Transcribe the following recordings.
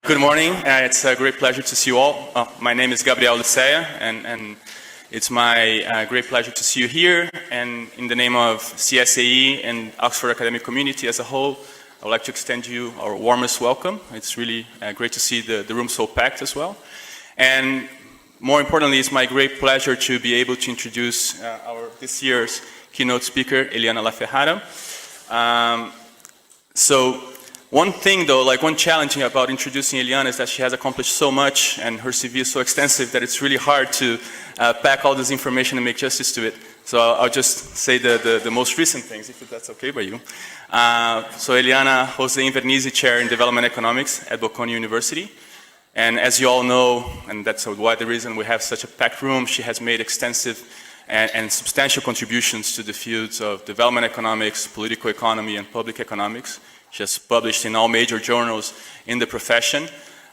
Good morning. It's a great pleasure to see you all. My name is Gabriel, Ulyssea, and it's my great pleasure to see you here. And in the name of CSAE and Oxford academic community as a whole, I would like to extend you our warmest welcome. It's really great to see the room so packed as well. And more importantly, it's my great pleasure to be able to introduce this year's keynote speaker, Eliana La Ferrara. So one thing though, one challenge about introducing Eliana is that she has accomplished so much and her CV is so extensive that it's really hard to pack all this information and make justice to it. So I'll just say the most recent things, if that's okay by you. So Eliana holds the Invernizzi Chair in Development Economics at Bocconi University. And as you all know, and that's why the reason we have such a packed room, she has made extensive and substantial contributions to the fields of development economics, political economy, and public economics. She has published in all major journals in the profession.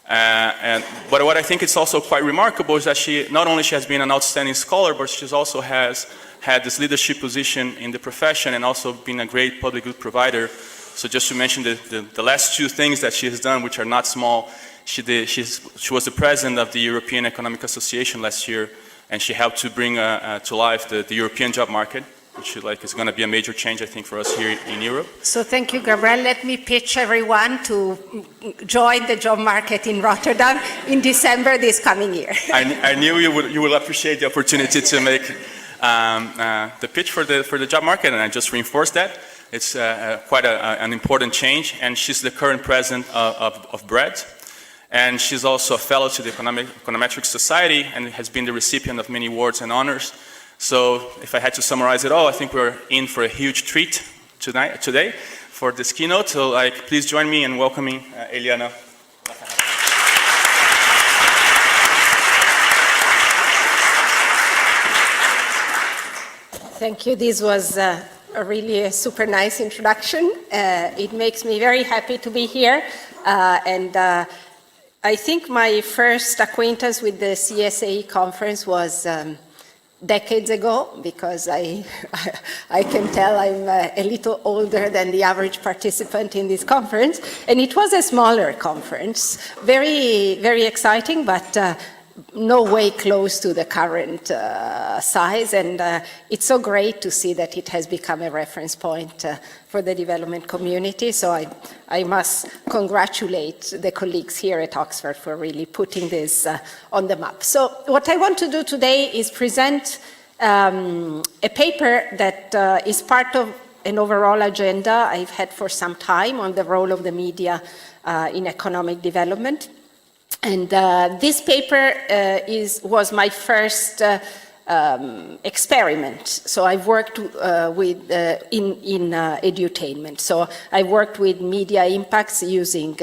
But what I think is also quite remarkable is that she not only has been an outstanding scholar, but she also has had this leadership position in the profession and also been a great public good provider. So just to mention the last two things that she has done, which are not small, she was the president of the European Economic Association last year, and she helped to bring to life the European job market, which is going to be a major change, I think, for us here in Europe. So thank you, Gabriel. Let me pitch everyone to join the job market in Rotterdam in December this coming year. I knew you would appreciate the opportunity to make the pitch for the job market, and I just reinforced that. It's quite an important change, and she's the current president of BRED. And she's also a fellow to the Econometric Society and has been the recipient of many awards and honors. So if I had to summarize it all, I think we're in for a huge treat today for this keynote. So please join me in welcoming Eliana. Thank you. This was really a super nice introduction. It makes me very happy to be here. I think my first acquaintance with the CSAE conference was decades ago, because I can tell I'm a little older than the average participant in this conference. And it was a smaller conference, very, very exciting, but no way close to the current size. And it's so great to see that it has become a reference point for the development community. So I must congratulate the colleagues here at Oxford for really putting this on the map. So what I want to do today is present a paper that is part of an overall agenda I've had for some time on the role of the media in economic development. And this paper was my first experiment. So I've worked in edutainment. So I worked with media impacts using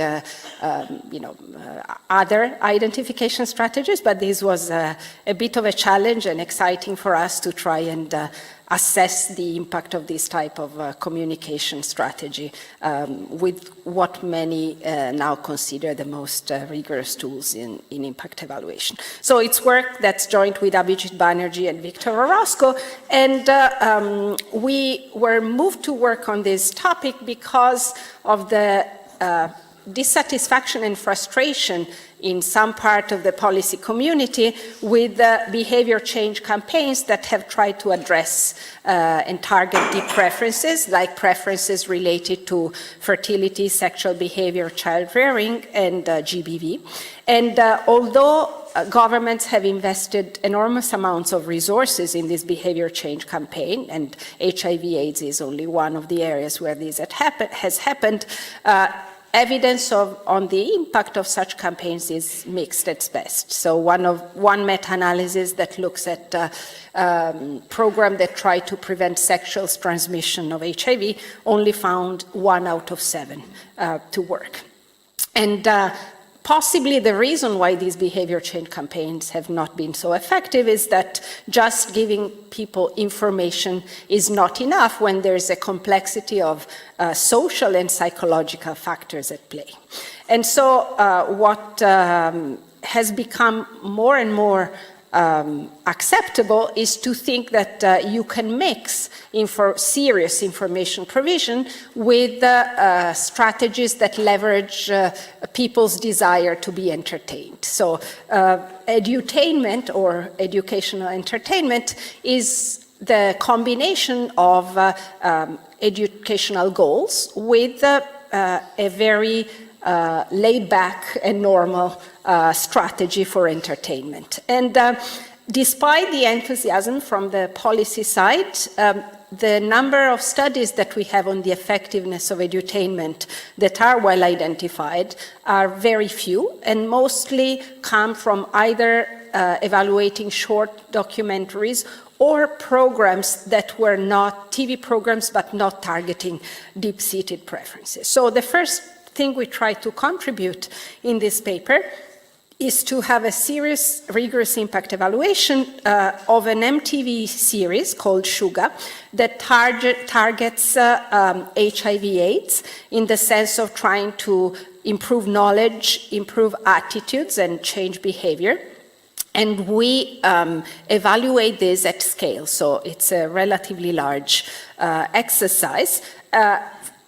other identification strategies, but this was a bit of a challenge and exciting for us to try and assess the impact of this type of communication strategy with what many now consider the most rigorous tools in impact evaluation. So it's work that's joint with Abhijit Banerjee and Victor Orozco, and we were moved to work on this topic because of the dissatisfaction and frustration in some part of the policy community with behavior change campaigns that have tried to address and target deep preferences, like preferences related to fertility, sexual behavior, child rearing, and GBV. And although governments have invested enormous amounts of resources in this behavior change campaign, and HIV/AIDS is only one of the areas where this has happened, evidence on the impact of such campaigns is mixed at best. So one meta-analysis that looks at programs that try to prevent sexual transmission of HIV only found 1 out of 7 to work. And possibly the reason why these behavior change campaigns have not been so effective is that just giving people information is not enough when there's a complexity of social and psychological factors at play. And so what has become more and more acceptable is to think that you can mix serious information provision with strategies that leverage people's desire to be entertained. So edutainment or educational entertainment is the combination of educational goals with a very laid-back and normal strategy for entertainment. And despite the enthusiasm from the policy side, the number of studies that we have on the effectiveness of edutainment that are well identified are very few, and mostly come from either evaluating short documentaries or programs that were not TV programs but not targeting deep-seated preferences. So the first thing we try to contribute in this paper is to have a serious, rigorous impact evaluation of an MTV series called Sugar that targets HIV/AIDS in the sense of trying to improve knowledge, improve attitudes, and change behavior. And we evaluate this at scale, so it's a relatively large exercise.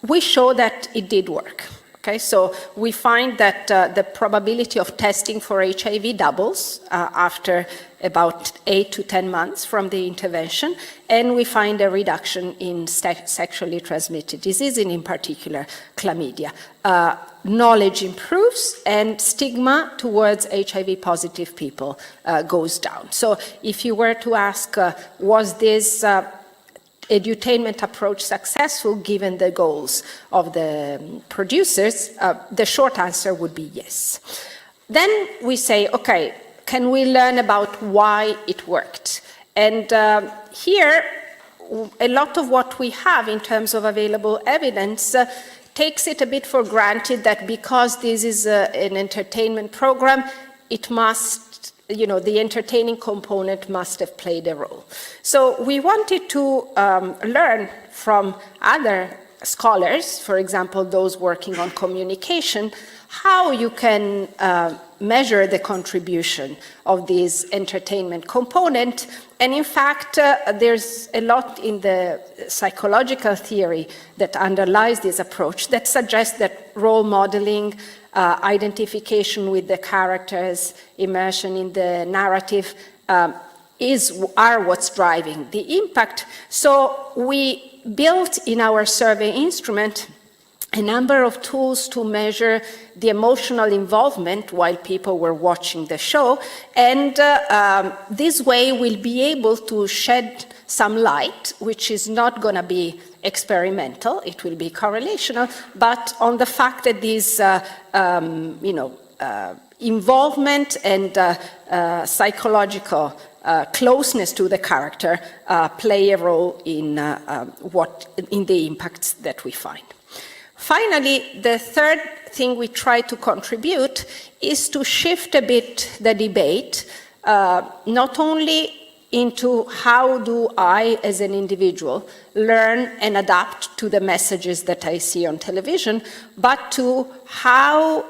We show that it did work. Okay, so we find that the probability of testing for HIV doubles after about 8 to 10 months from the intervention, and we find a reduction in sexually transmitted disease, and in particular chlamydia. Knowledge improves, and stigma towards HIV-positive people goes down. So if you were to ask, was this edutainment approach successful given the goals of the producers, the short answer would be yes. Then we say, okay, can we learn about why it worked? And here, a lot of what we have in terms of available evidence takes it a bit for granted that because this is an entertainment program, it must, the entertaining component must have played a role. So we wanted to learn from other scholars, for example, those working on communication, how you can measure the contribution of this entertainment component. And in fact, there's a lot in the psychological theory that underlies this approach that suggests that role modeling, identification with the characters, immersion in the narrative are what's driving the impact. So we built in our survey instrument a number of tools to measure the emotional involvement while people were watching the show, and this way we'll be able to shed some light, which is not going to be experimental, it will be correlational, but on the fact that this involvement and psychological closeness to the character play a role in the impacts that we find. Finally, the third thing we try to contribute is to shift a bit the debate, not only into how do I, as an individual, learn and adapt to the messages that I see on television, but to how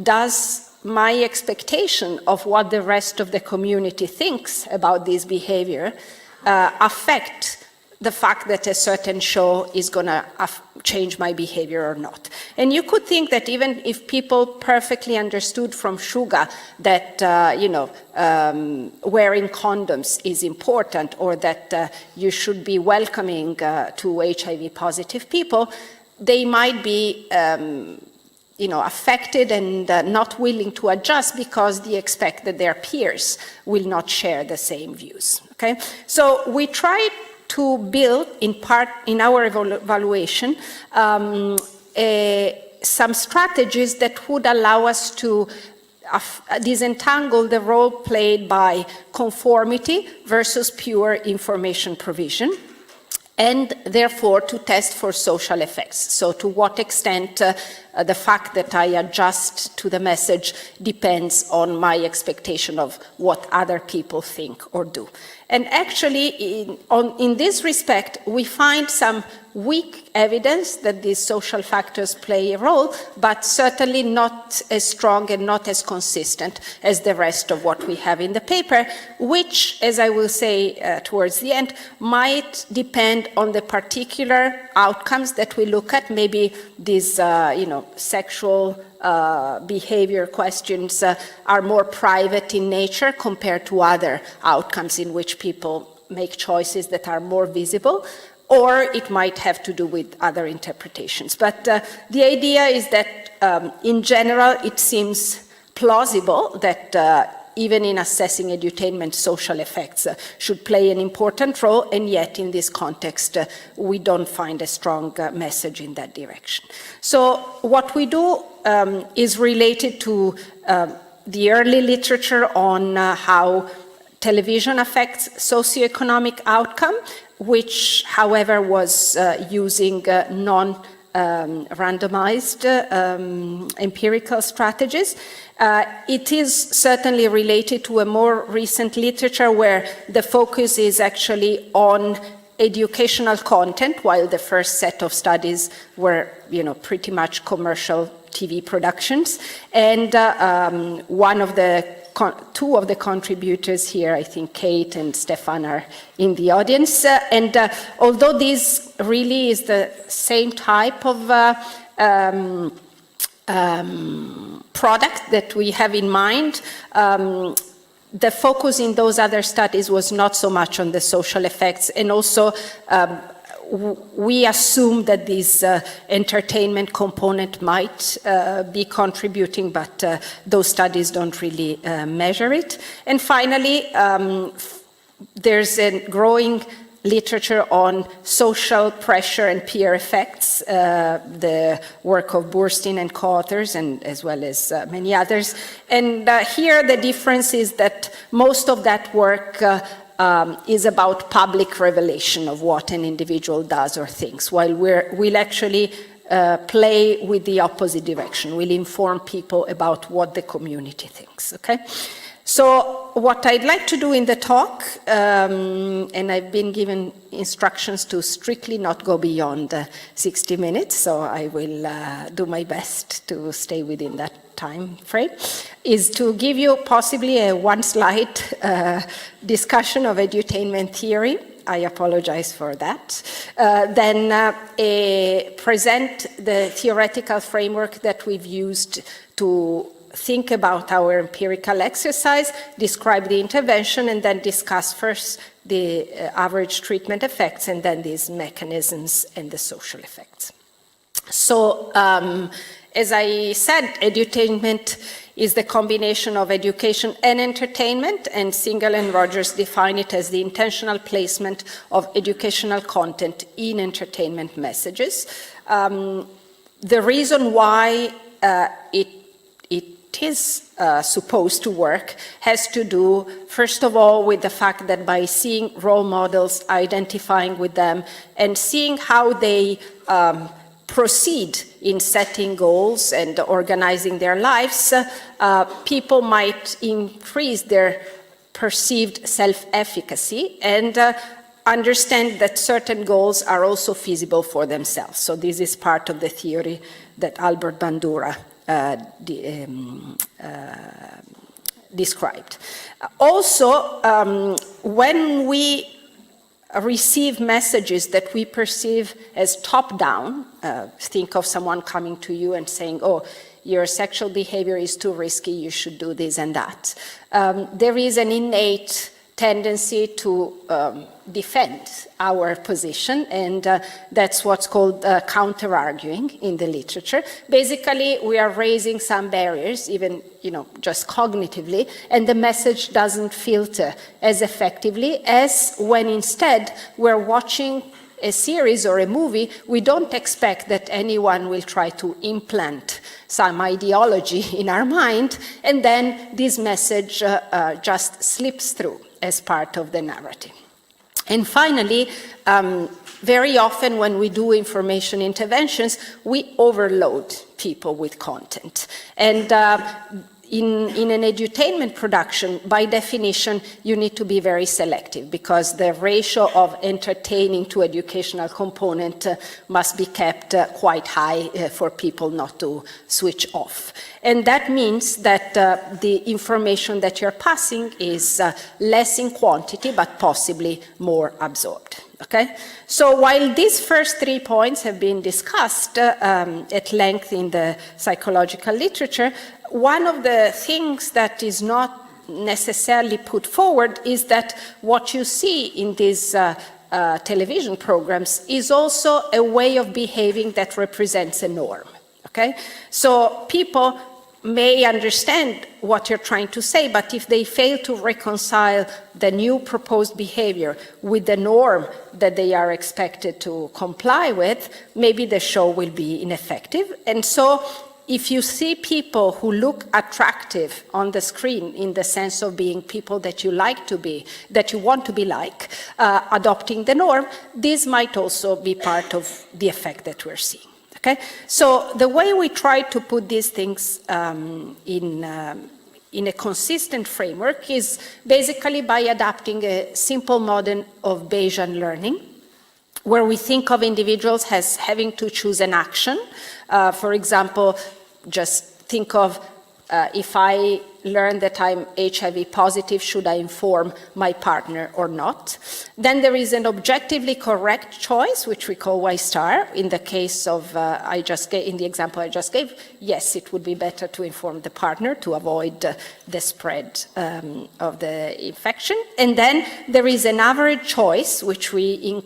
does my expectation of what the rest of the community thinks about this behavior affect the fact that a certain show is going to change my behavior or not. And you could think that even if people perfectly understood from Sugar that, wearing condoms is important, or that you should be welcoming to HIV-positive people, they might be affected and not willing to adjust because they expect that their peers will not share the same views. Okay, so we tried to build, in part, in our evaluation, some strategies that would allow us to disentangle the role played by conformity versus pure information provision, and therefore to test for social effects. So to what extent the fact that I adjust to the message depends on my expectation of what other people think or do. And actually, in this respect, we find some weak evidence that these social factors play a role, but certainly not as strong and not as consistent as the rest of what we have in the paper, which, as I will say towards the end, might depend on the particular outcomes that we look at. Maybe these, sexual behavior questions are more private in nature compared to other outcomes in which people make choices that are more visible, or it might have to do with other interpretations. But the idea is that in general, it seems plausible that even in assessing edutainment, social effects should play an important role, and yet in this context, we don't find a strong message in that direction. So what we do is related to the early literature on how television affects socioeconomic outcome, which, however, was using non-randomized empirical strategies. It is certainly related to a more recent literature where the focus is actually on educational content, while the first set of studies were, pretty much commercial TV productions. And two of the contributors here, I think Kate and Stefan, are in the audience. And although this really is the same type of product that we have in mind, the focus in those other studies was not so much on the social effects, and also we assume that this entertainment component might be contributing, but those studies don't really measure it. And finally, there's a growing literature on social pressure and peer effects, the work of Burstein and co-authors, and as well as many others. And here the difference is that most of that work is about public revelation of what an individual does or thinks, while we'll actually play with the opposite direction. We'll inform people about what the community thinks, okay? So what I'd like to do in the talk, and I've been given instructions to strictly not go beyond 60 minutes, so I will do my best to stay within that time frame, is to give you possibly a one-slide discussion of edutainment theory. I apologize for that. Then present the theoretical framework that we've used to think about our empirical exercise, describe the intervention, and then discuss first the average treatment effects, and then these mechanisms and the social effects. So, as I said, edutainment is the combination of education and entertainment, and Singal and Rogers define it as the intentional placement of educational content in entertainment messages. The reason why it is supposed to work has to do, first of all, with the fact that by seeing role models, identifying with them, and seeing how they proceed in setting goals and organizing their lives, people might increase their perceived self-efficacy and understand that certain goals are also feasible for themselves. So this is part of the theory that Albert Bandura described. Also, when we receive messages that we perceive as top-down, think of someone coming to you and saying, oh, your sexual behavior is too risky, you should do this and that. There is an innate tendency to defend our position, and that's what's called counter-arguing in the literature. Basically, we are raising some barriers, even just cognitively, and the message doesn't filter as effectively as when instead we're watching a series or a movie. We don't expect that anyone will try to implant some ideology in our mind, and then this message just slips through as part of the narrative. And finally, very often when we do information interventions, we overload people with content. And in an edutainment production, by definition, you need to be very selective because the ratio of entertaining to educational component must be kept quite high for people not to switch off. And that means that the information that you're passing is less in quantity, but possibly more absorbed. Okay? So while these first 3 points have been discussed at length in the psychological literature, one of the things that is not necessarily put forward is that what you see in these television programs is also a way of behaving that represents a norm. Okay? So people may understand what you're trying to say, but if they fail to reconcile the new proposed behavior with the norm that they are expected to comply with, maybe the show will be ineffective. And so if you see people who look attractive on the screen in the sense of being people that you like to be, that you want to be like, adopting the norm, this might also be part of the effect that we're seeing. Okay? So the way we try to put these things in a consistent framework is basically by adapting a simple model of Bayesian learning, where we think of individuals as having to choose an action. For example, just think of if I learn that I'm HIV positive, should I inform my partner or not? Then there is an objectively correct choice, which we call Y star. In the case of, in the example I just gave, yes, it would be better to inform the partner to avoid the spread of the infection. And then there is an average choice, which we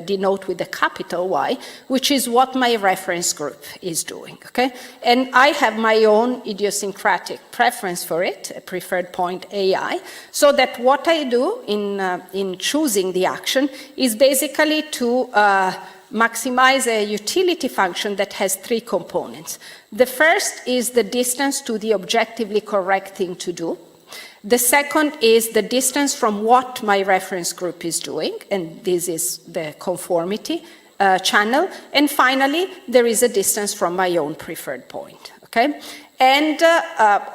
denote with the capital Y, which is what my reference group is doing, okay? And I have my own idiosyncratic preference for it, a preferred point AI, so that what I do in choosing the action is basically to maximize a utility function that has 3 components. The first is the distance to the objectively correct thing to do. The second is the distance from what my reference group is doing, and this is the conformity channel. And finally, there is a distance from my own preferred point, okay? And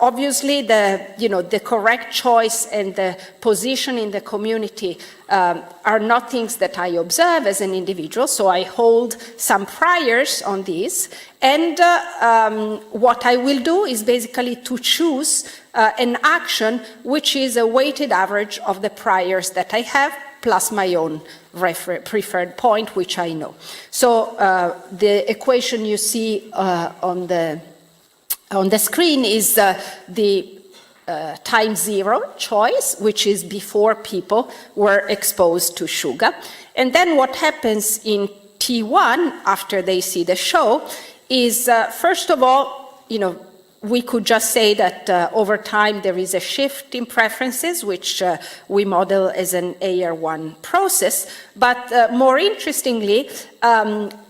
obviously, the correct choice and the position in the community are not things that I observe as an individual, so I hold some priors on these. And what I will do is basically to choose an action which is a weighted average of the priors that I have plus my own preferred point, which I know. So the equation you see on the screen is the time 0 choice, which is before people were exposed to sugar. And then what happens in T1 after they see the show is, first of all, we could just say that over time there is a shift in preferences, which we model as an AR1 process. But more interestingly,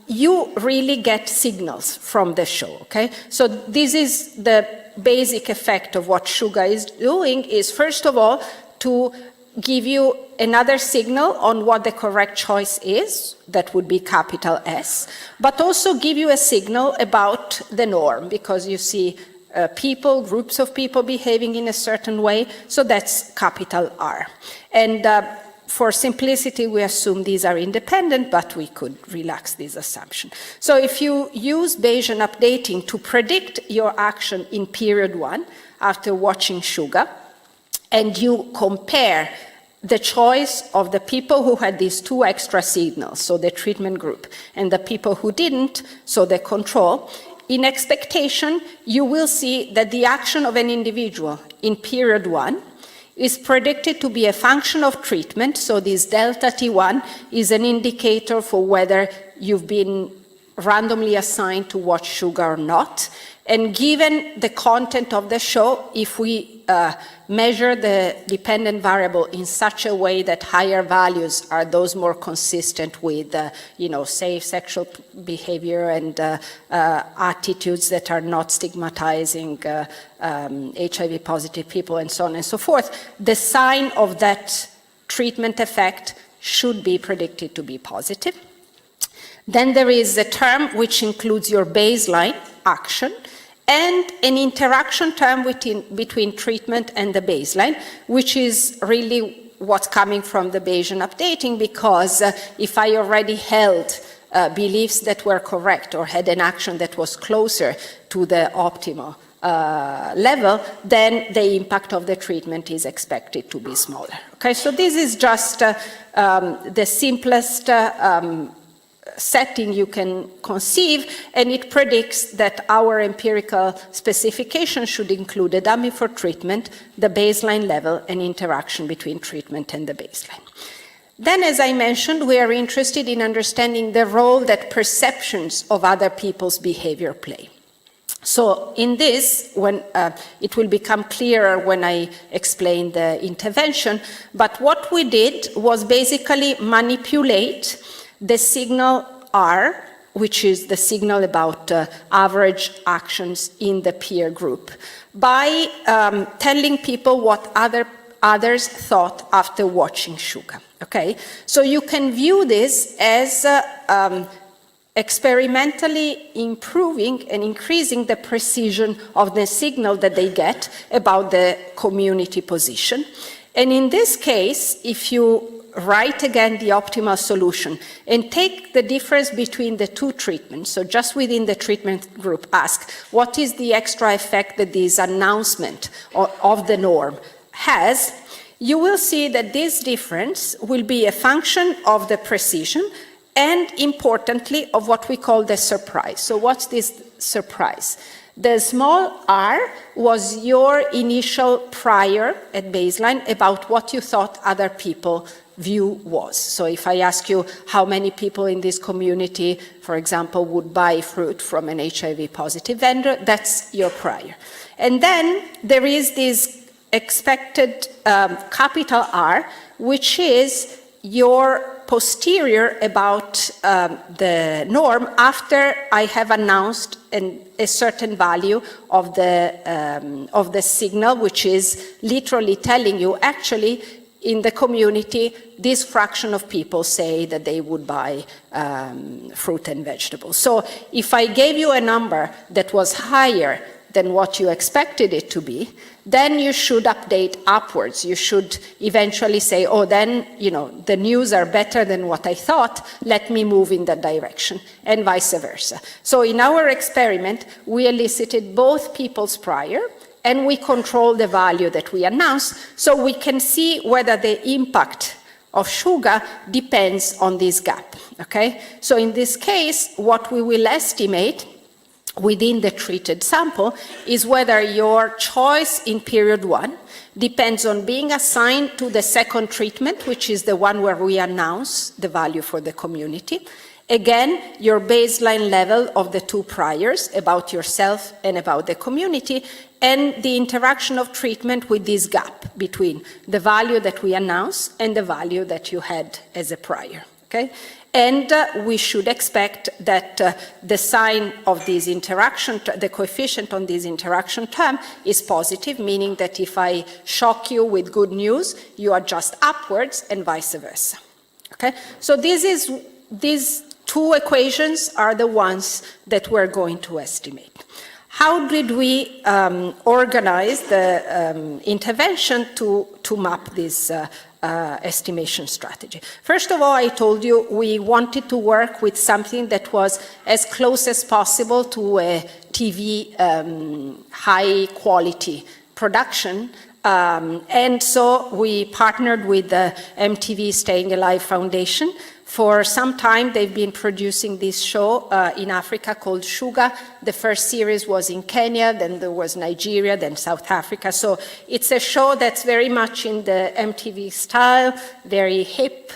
you really get signals from the show, okay? So this is the basic effect of what sugar is doing, is first of all to give you another signal on what the correct choice is, that would be capital S, but also give you a signal about the norm, because you see people, groups of people behaving in a certain way, so that's capital R. And for simplicity, we assume these are independent, but we could relax this assumption. So if you use Bayesian updating to predict your action in period 1 after watching sugar, and you compare the choice of the people who had these 2 extra signals, so the treatment group, and the people who didn't, so the control, in expectation, you will see that the action of an individual in period 1 is predicted to be a function of treatment. So this delta T1 is an indicator for whether you've been randomly assigned to watch sugar or not. And given the content of the show, if we measure the dependent variable in such a way that higher values are those more consistent with, safe sexual behavior and attitudes that are not stigmatizing HIV positive people and so on and so forth, the sign of that treatment effect should be predicted to be positive. Then there is a term which includes your baseline action, and an interaction term between treatment and the baseline, which is really what's coming from the Bayesian updating, because if I already held beliefs that were correct or had an action that was closer to the optimal level, then the impact of the treatment is expected to be smaller. Okay, so this is just the simplest setting you can conceive, and it predicts that our empirical specification should include a dummy for treatment, the baseline level, and interaction between treatment and the baseline. Then, as I mentioned, we are interested in understanding the role that perceptions of other people's behavior play. So in this, when it will become clearer when I explain the intervention, but what we did was basically manipulate the signal R, which is the signal about average actions in the peer group, by telling people what others thought after watching Sugar. Okay, so you can view this as experimentally improving and increasing the precision of the signal that they get about the community position. And in this case, if you write again the optimal solution and take the difference between the two treatments, so just within the treatment group, ask what is the extra effect that this announcement of the norm has, you will see that this difference will be a function of the precision and, importantly, of what we call the surprise. So what's this surprise? The small r was your initial prior at baseline about what you thought other people view was. So if I ask you how many people in this community, for example, would buy fruit from an HIV positive vendor, that's your prior. And then there is this expected capital R, which is your posterior about the norm after I have announced a certain value of the signal, which is literally telling you, actually, in the community, this fraction of people say that they would buy fruit and vegetables. So if I gave you a number that was higher than what you expected it to be, then you should update upwards. You should eventually say, oh, then, you know, the news are better than what I thought, let me move in that direction, and vice versa. So in our experiment, we elicited both people's prior, and we control the value that we announce, so we can see whether the impact of Sugar depends on this gap, okay? So in this case, what we will estimate within the treated sample is whether your choice in period 1 depends on being assigned to the second treatment, which is the one where we announce the value for the community. Again, your baseline level of the two priors about yourself and about the community, and the interaction of treatment with this gap between the value that we announce and the value that you had as a prior, okay? And we should expect that the sign of this interaction, the coefficient on this interaction term is positive, meaning that if I shock you with good news, you adjust upwards and vice versa. Okay? So these two equations are the ones that we're going to estimate. How did we organize the intervention to map this estimation strategy? First of all, I told you we wanted to work with something that was as close as possible to a TV high quality production. And so we partnered with the MTV Staying Alive Foundation. For some time, they've been producing this show in Africa called Sugar. The first series was in Kenya, then there was Nigeria, then South Africa. So it's a show that's very much in the MTV style, very hip,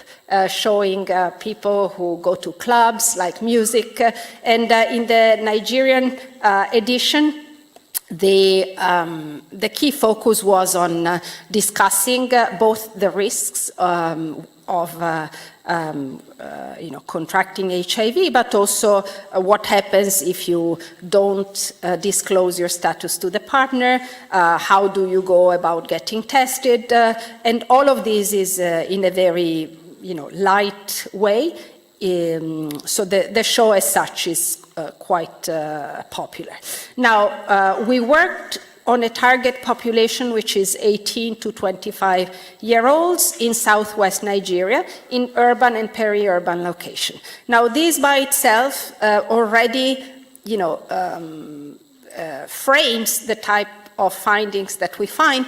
showing people who go to clubs, like music. And in the Nigerian edition, the key focus was on discussing both the risks of contracting HIV, but also what happens if you don't disclose your status to the partner, how do you go about getting tested, and all of this is in a very light way, So the show as such is quite popular. Now, we worked on a target population which is 18 to 25-year-olds in southwest Nigeria in urban and peri-urban location. Now, this by itself already, frames the type of findings that we find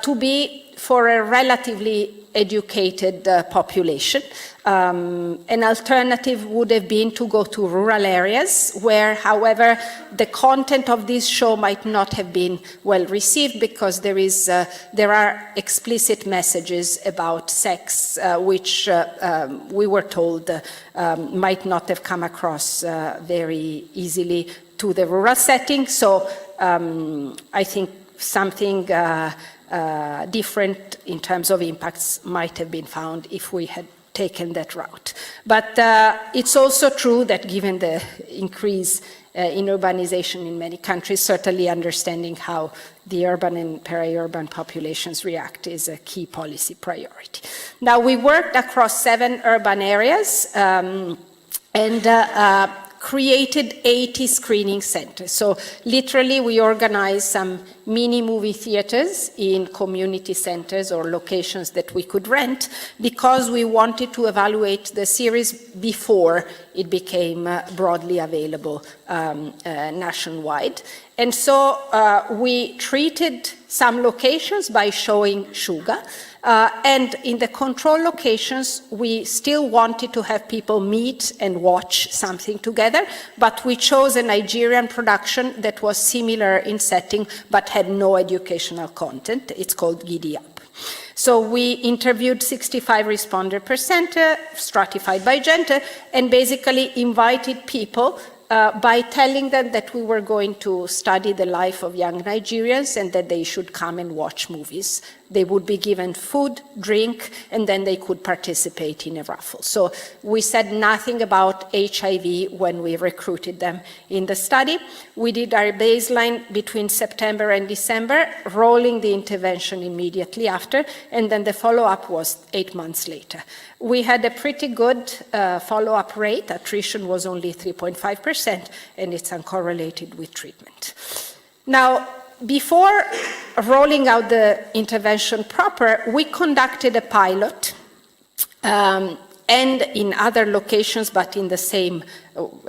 to be for a relatively educated population. An alternative would have been to go to rural areas where, however, the content of this show might not have been well received because there are explicit messages about sex which we were told might not have come across very easily to the rural setting. So I think something different in terms of impacts might have been found if we had taken that route. But it's also true that given the increase in urbanization in many countries, certainly understanding how the urban and peri-urban populations react is a key policy priority. Now, we worked across 7 urban areas and created 80 screening centers. So literally we organized some mini movie theaters in community centers or locations that we could rent because we wanted to evaluate the series before it became broadly available nationwide. And so we treated some locations by showing Shuga. And in the control locations, we still wanted to have people meet and watch something together, but we chose a Nigerian production that was similar in setting, but had no educational content. It's called Giddy Up. So we interviewed 65 responders per center, stratified by gender, and basically invited people by telling them that we were going to study the life of young Nigerians and that they should come and watch movies. They would be given food, drink, and then they could participate in a raffle. So we said nothing about HIV when we recruited them in the study. We did our baseline between September and December, rolling the intervention immediately after, and then the follow-up was 8 months later. We had a pretty good follow-up rate. Attrition was only 3.5%, and it's uncorrelated with treatment. Now, before rolling out the intervention proper, we conducted a pilot and in other locations, but in the same,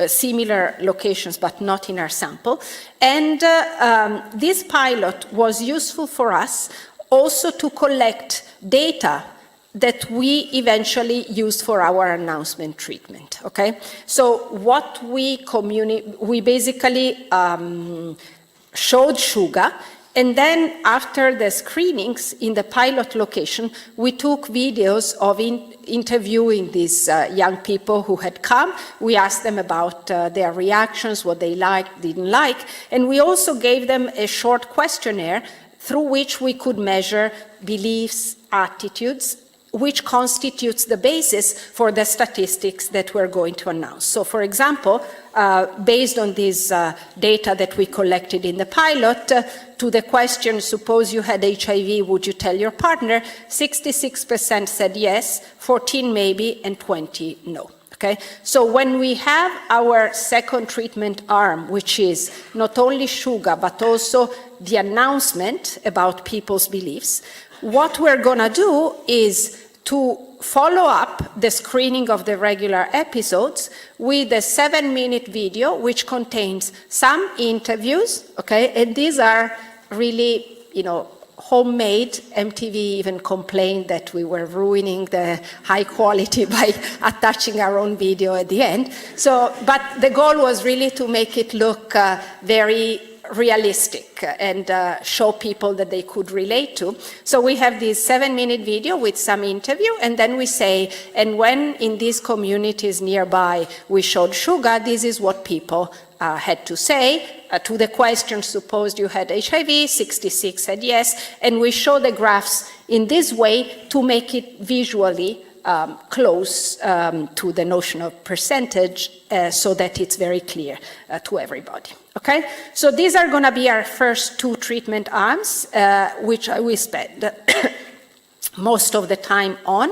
similar locations, but not in our sample. And this pilot was useful for us also to collect data that we eventually used for our announcement treatment, okay? So what we basically showed Shuga, and then after the screenings in the pilot location, we took videos of interviewing these young people who had come. We asked them about their reactions, what they liked, didn't like, and we also gave them a short questionnaire through which we could measure beliefs, attitudes, which constitutes the basis for the statistics that we're going to announce. So, for example, based on this data that we collected in the pilot, to the question, suppose you had HIV, would you tell your partner? 66% said yes, 14 maybe, and 20 no. Okay? So when we have our second treatment arm, which is not only Shuga, but also the announcement about people's beliefs, what we're going to do is to follow up the screening of the regular episodes with a 7-minute video which contains some interviews, okay? And these are really, homemade. MTV even complained that we were ruining the high quality by attaching our own video at the end. So, but the goal was really to make it look very realistic and show people that they could relate to. So we have this 7-minute video with some interview, and then we say, and when in these communities nearby we showed Shuga, this is what people had to say. To the question, suppose you had HIV, 66 said yes, and we show the graphs in this way to make it visually close to the notion of percentage so that it's very clear to everybody. Okay, so these are going to be our first 2 treatment arms, which we spend most of the time on.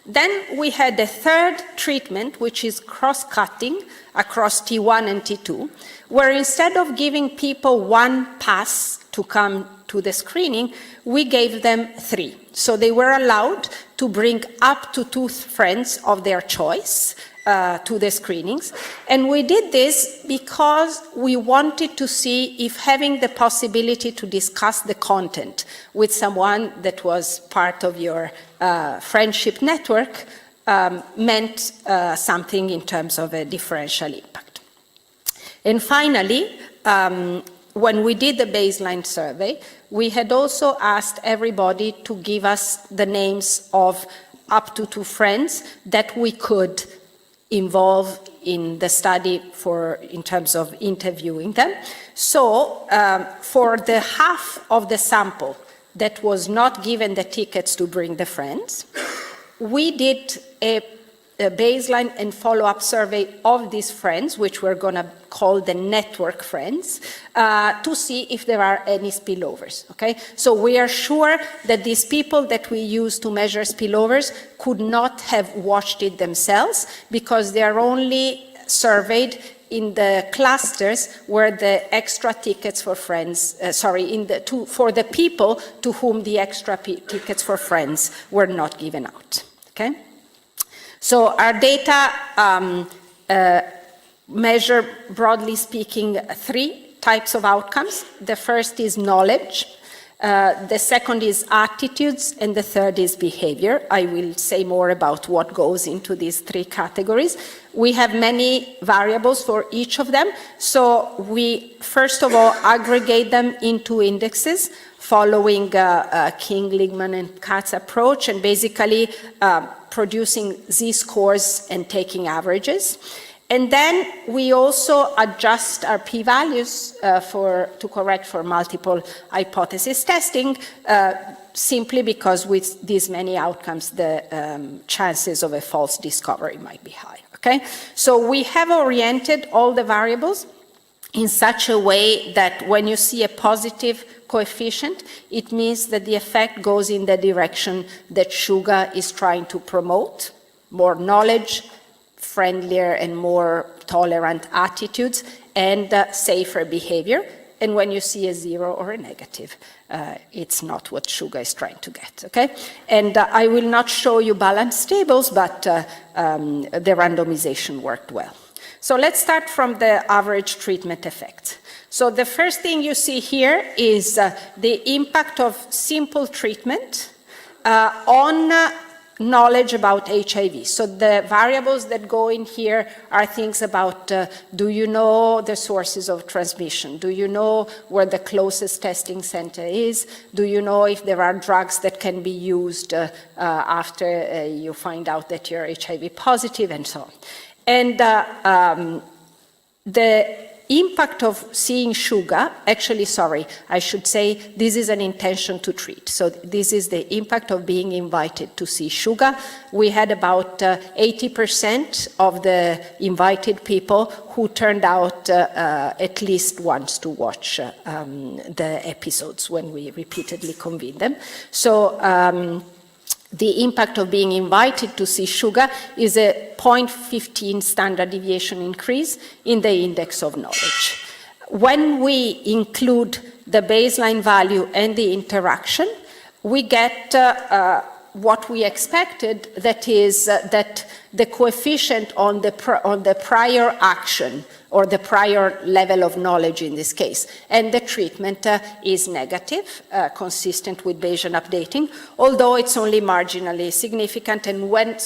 Then we had a third treatment, which is cross-cutting across T1 and T2, where instead of giving people one pass to come to the screening, we gave them 3. So they were allowed to bring up to 2 friends of their choice to the screenings. And we did this because we wanted to see if having the possibility to discuss the content with someone that was part of your friendship network meant something in terms of a differential impact. And finally, when we did the baseline survey, we had also asked everybody to give us the names of up to 2 friends that we could involve in the study in terms of interviewing them. So for the half of the sample that was not given the tickets to bring the friends, we did a baseline and follow-up survey of these friends, which we're going to call the network friends, to see if there are any spillovers, okay? So we are sure that these people that we use to measure spillovers could not have watched it themselves because they are only surveyed in the clusters where the extra tickets for friends, for the people to whom the extra tickets for friends were not given out, okay? So our data measure, broadly speaking, 3 types of outcomes. The first is knowledge, the second is attitudes, and the third is behavior. I will say more about what goes into these 3 categories. We have many variables for each of them. So we, first of all, aggregate them into indexes following King, Ligman, and Katz approach, and basically producing z-scores and taking averages. And then we also adjust our p-values to correct for multiple hypothesis testing, simply because with these many outcomes, the chances of a false discovery might be high, okay? So we have oriented all the variables in such a way that when you see a positive coefficient, it means that the effect goes in the direction that sugar is trying to promote, more knowledge, friendlier and more tolerant attitudes, and safer behavior. And when you see a 0 or a negative, it's not what sugar is trying to get, okay? And I will not show you balanced tables, but the randomization worked well. So let's start from the average treatment effect. So the first thing you see here is the impact of simple treatment on knowledge about HIV. So the variables that go in here are things about, do you know the sources of transmission? Do you know where the closest testing center is? Do you know if there are drugs that can be used after you find out that you're HIV positive, and so on? And the impact of seeing sugar, actually, sorry, I should say this is an intention to treat. So this is the impact of being invited to see sugar. We had about 80% of the invited people who turned out at least once to watch the episodes when we repeatedly convened them. So the impact of being invited to see sugar is a 0.15 standard deviation increase in the index of knowledge. When we include the baseline value and the interaction, we get what we expected, that is that the coefficient on the prior action, or the prior level of knowledge in this case, and the treatment is negative, consistent with Bayesian updating, although it's only marginally significant. And when,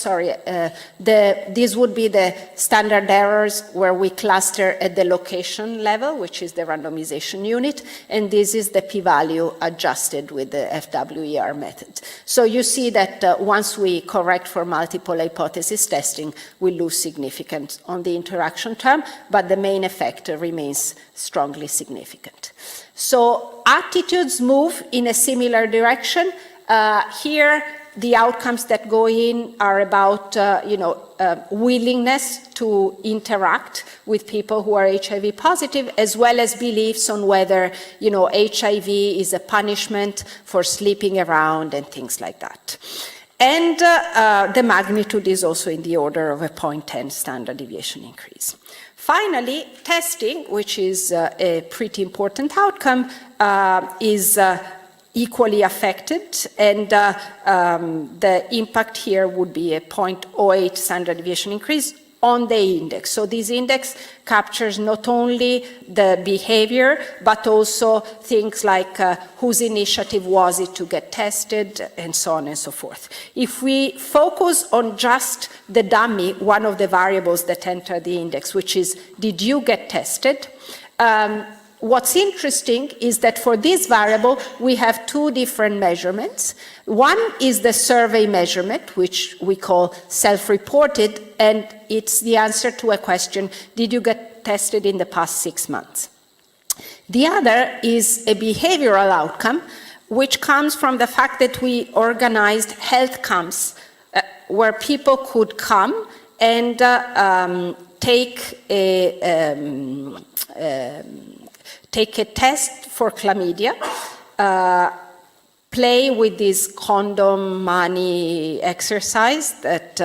these would be the standard errors where we cluster at the location level, which is the randomization unit, and this is the p-value adjusted with the FWER method. So you see that once we correct for multiple hypothesis testing, we lose significance on the interaction term, but the main effect remains strongly significant. So attitudes move in a similar direction. Here, the outcomes that go in are about willingness to interact with people who are HIV positive, as well as beliefs on whether HIV is a punishment for sleeping around and things like that. And the magnitude is also in the order of a 0.10 standard deviation increase. Finally, testing, which is a pretty important outcome, is equally affected, and the impact here would be a 0.08 standard deviation increase on the index. So this index captures not only the behavior, but also things like whose initiative was it to get tested, and so on and so forth. If we focus on just the dummy, one of the variables that enter the index, which is, did you get tested? What's interesting is that for this variable, we have two different measurements. One is the survey measurement, which we call self-reported, and it's the answer to a question, did you get tested in the past 6 months? The other is a behavioral outcome, which comes from the fact that we organized health camps where people could come and take a test for chlamydia, play with this condom money exercise that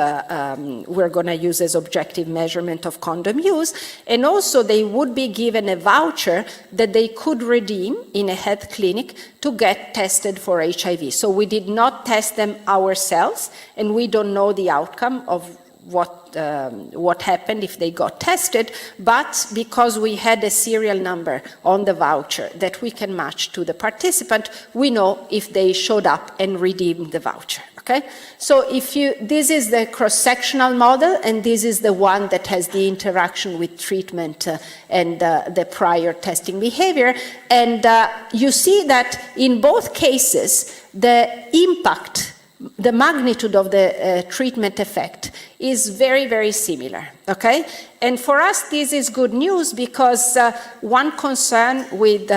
we're going to use as objective measurement of condom use, and also they would be given a voucher that they could redeem in a health clinic to get tested for HIV. So we did not test them ourselves, and we don't know the outcome of what happened if they got tested, but because we had a serial number on the voucher that we can match to the participant, we know if they showed up and redeemed the voucher. Okay, so this is the cross-sectional model, and this is the one that has the interaction with treatment and the prior testing behavior, and you see that in both cases the impact, the magnitude of the treatment effect is very, very similar, okay? And for us, this is good news because one concern with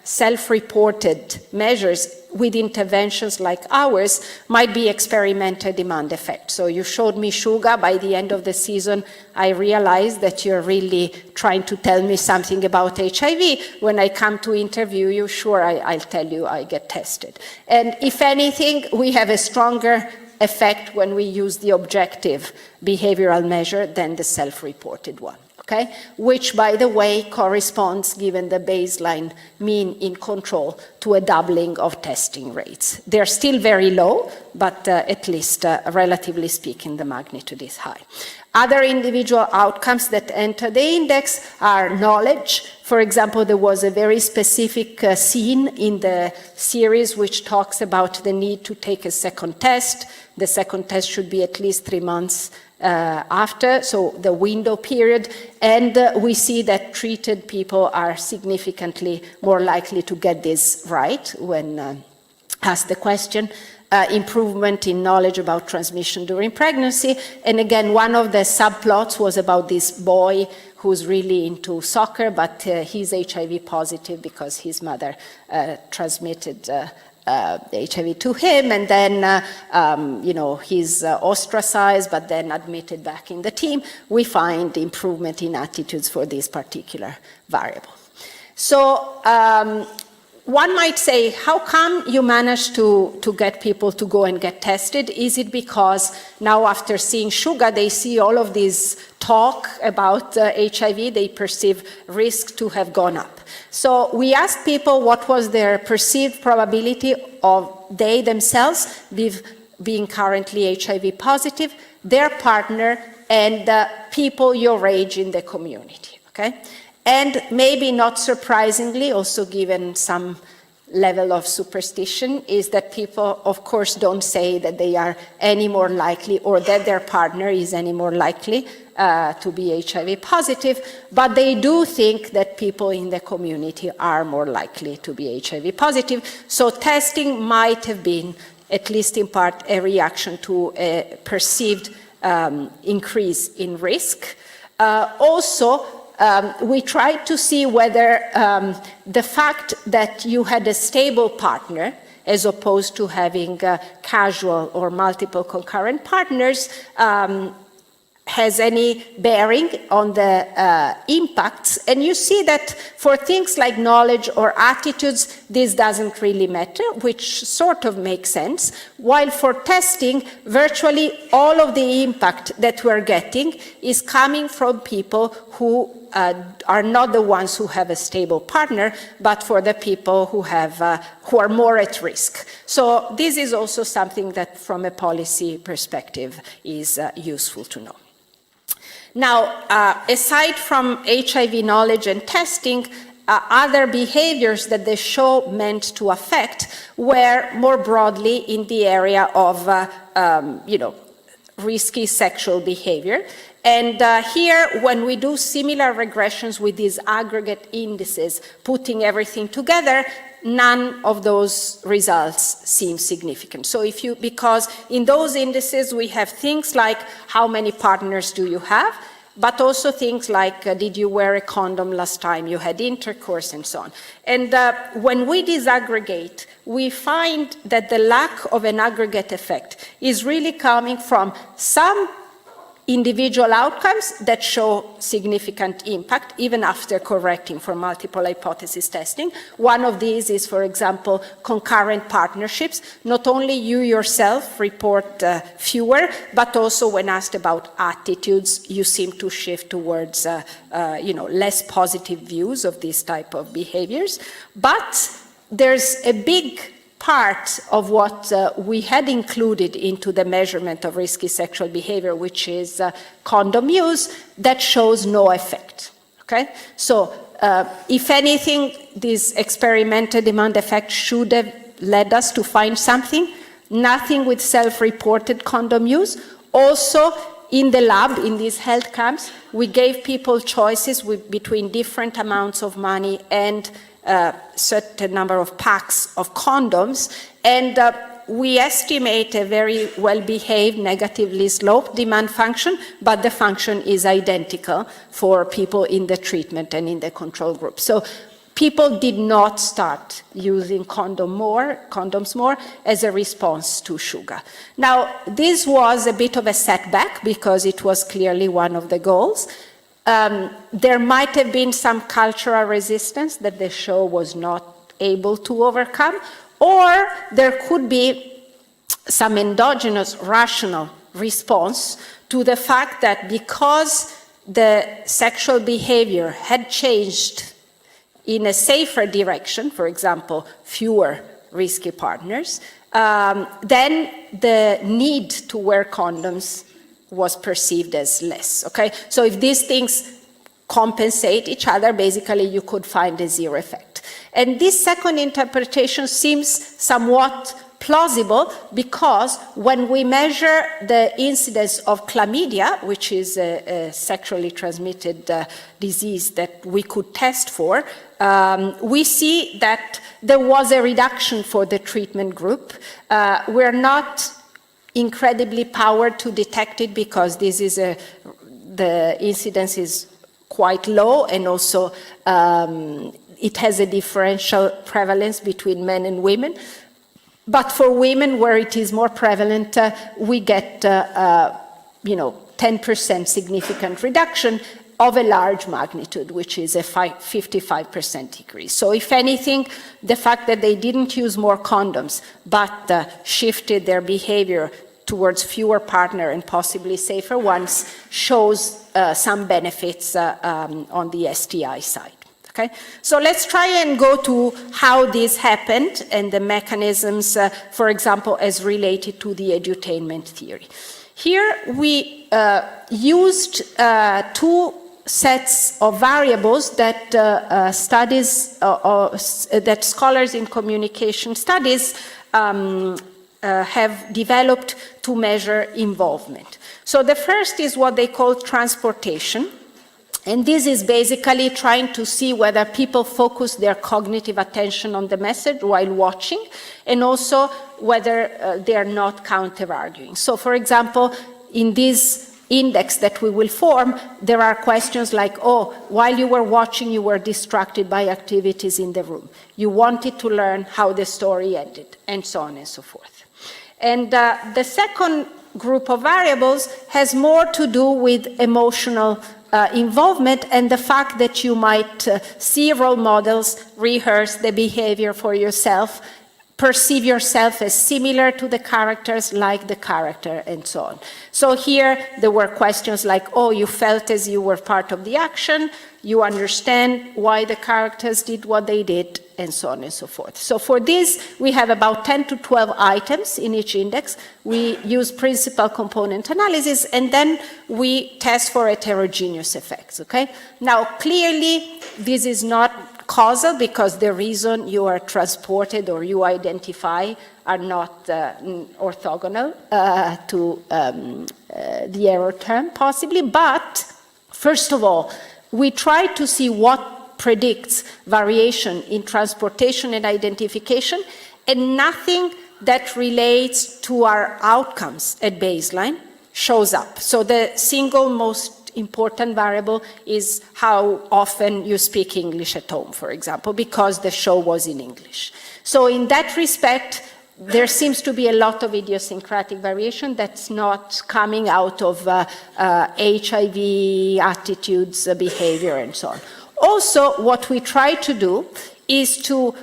self-reported measures with interventions like ours might be experimental demand effect. So you showed me sugar. By the end of the season, I realized that you're really trying to tell me something about HIV. When I come to interview you, sure, I'll tell you I get tested. And if anything, we have a stronger effect when we use the objective behavioral measure than the self-reported one. Okay? Which, by the way, corresponds, given the baseline mean in control, to a doubling of testing rates. They're still very low, but at least, relatively speaking, the magnitude is high. Other individual outcomes that enter the index are knowledge. For example, there was a very specific scene in the series which talks about the need to take a second test. The second test should be at least 3 months after, so the window period, and we see that treated people are significantly more likely to get this right when asked the question. Improvement in knowledge about transmission during pregnancy, and again, one of the subplots was about this boy who's really into soccer, but he's HIV positive because his mother transmitted HIV to him, and then he's ostracized but then admitted back in the team. We find improvement in attitudes for this particular variable. So one might say, how come you managed to get people to go and get tested? Is it because now after seeing sugar, they see all of this talk about HIV, they perceive risk to have gone up? So we asked people what was their perceived probability of they themselves being currently HIV positive, their partner, and people your age in the community, okay? And maybe not surprisingly, also given some level of superstition, is that people, of course, don't say that they are any more likely or that their partner is any more likely to be HIV positive, but they do think that people in the community are more likely to be HIV positive. So testing might have been, at least in part, a reaction to a perceived increase in risk. We tried to see whether the fact that you had a stable partner, as opposed to having casual or multiple concurrent partners, has any bearing on the impacts. And you see that for things like knowledge or attitudes, this doesn't really matter, which sort of makes sense. While for testing, virtually all of the impact that we're getting is coming from people who are not the ones who have a stable partner, but for the people who are more at risk. So this is also something that from a policy perspective is useful to know. Now, aside from HIV knowledge and testing, other behaviors that the show meant to affect were more broadly in the area of risky sexual behavior. And here, when we do similar regressions with these aggregate indices, putting everything together, none of those results seem significant. So because in those indices we have things like how many partners do you have, but also things like did you wear a condom last time you had intercourse and so on. And when we disaggregate, we find that the lack of an aggregate effect is really coming from some individual outcomes that show significant impact, even after correcting for multiple hypothesis testing. One of these is, for example, concurrent partnerships. Not only you yourself report fewer, but also when asked about attitudes, you seem to shift towards less positive views of these type of behaviors. But there's a big part of what we had included into the measurement of risky sexual behavior, which is condom use, that shows no effect. Okay? So if anything, this experimental demand effect should have led us to find something. Nothing with self-reported condom use. Also, in the lab, in these health camps, we gave people choices between different amounts of money and certain number of packs of condoms, and we estimate a very well-behaved, negatively sloped demand function, but the function is identical for people in the treatment and in the control group. So people did not start using condoms more as a response to sugar. Now, this was a bit of a setback because it was clearly one of the goals. There might have been some cultural resistance that the show was not able to overcome, or there could be some endogenous rational response to the fact that because the sexual behavior had changed in a safer direction, for example, fewer risky partners, then the need to wear condoms was perceived as less, okay? So if these things compensate each other, basically you could find a zero effect. And this second interpretation seems somewhat plausible because when we measure the incidence of chlamydia, which is a sexually transmitted disease that we could test for, we see that there was a reduction for the treatment group. We're not incredibly powered to detect it because this is the incidence is quite low, and also it has a differential prevalence between men and women. But for women, where it is more prevalent, we get 10% significant reduction of a large magnitude, which is a 55% decrease. So if anything, the fact that they didn't use more condoms, but shifted their behavior towards fewer partner and possibly safer ones shows some benefits on the STI side. Okay? So let's try and go to how this happened and the mechanisms, for example, as related to the edutainment theory. Here we used two sets of variables that that scholars in communication studies have developed to measure involvement. So the first is what they call transportation. And this is basically trying to see whether people focus their cognitive attention on the message while watching, and also whether they are not counter-arguing. So, for example, in this index that we will form, there are questions like, oh, while you were watching, you were distracted by activities in the room. You wanted to learn how the story ended, and so on and so forth. And the second group of variables has more to do with emotional involvement and the fact that you might see role models, rehearse the behavior for yourself, perceive yourself as similar to the characters, like the character, and so on. So here there were questions like, oh, you felt as you were part of the action, you understand why the characters did what they did, and so on and so forth. So for this, we have about 10 to 12 items in each index. We use principal component analysis, and then we test for heterogeneous effects, okay? Now, clearly, this is not causal because the reason you are transported or you identify are not orthogonal to the error term, possibly. But, first of all, we try to see what predicts variation in transportation and identification, and nothing that relates to our outcomes at baseline shows up. So the single most important variable is how often you speak English at home, for example, because the show was in English. So in that respect, there seems to be a lot of idiosyncratic variation that's not coming out of HIV, attitudes, behavior, and so on. Also, what we try to do is to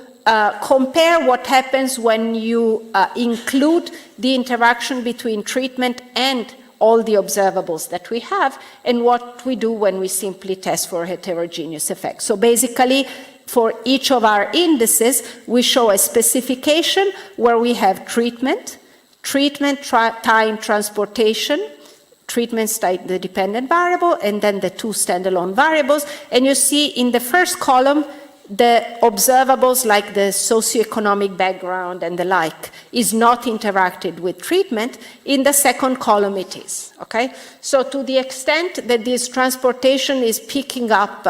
compare what happens when you include the interaction between treatment and all the observables that we have, and what we do when we simply test for heterogeneous effects. So basically, for each of our indices, we show a specification where we have treatment, time transportation, treatments type the dependent variable, and then the two standalone variables. And you see in the first column, the observables like the socioeconomic background and the like is not interacted with treatment. In the second column it is, okay? So to the extent that this transportation is picking up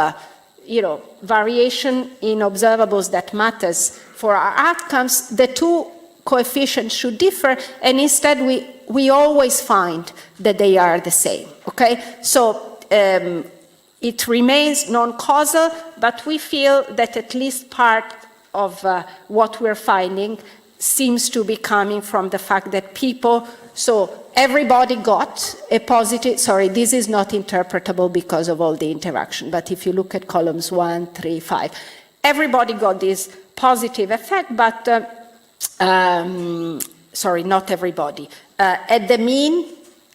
variation in observables that matters for our outcomes, the two coefficients should differ, and instead we always find that they are the same, okay? So it remains non-causal, but we feel that at least part of what we're finding seems to be coming from the fact that people, so everybody got a positive, sorry, this is not interpretable because of all the interaction, but if you look at columns 1, 3, 5, everybody got this positive effect, but, sorry, not everybody. At the mean,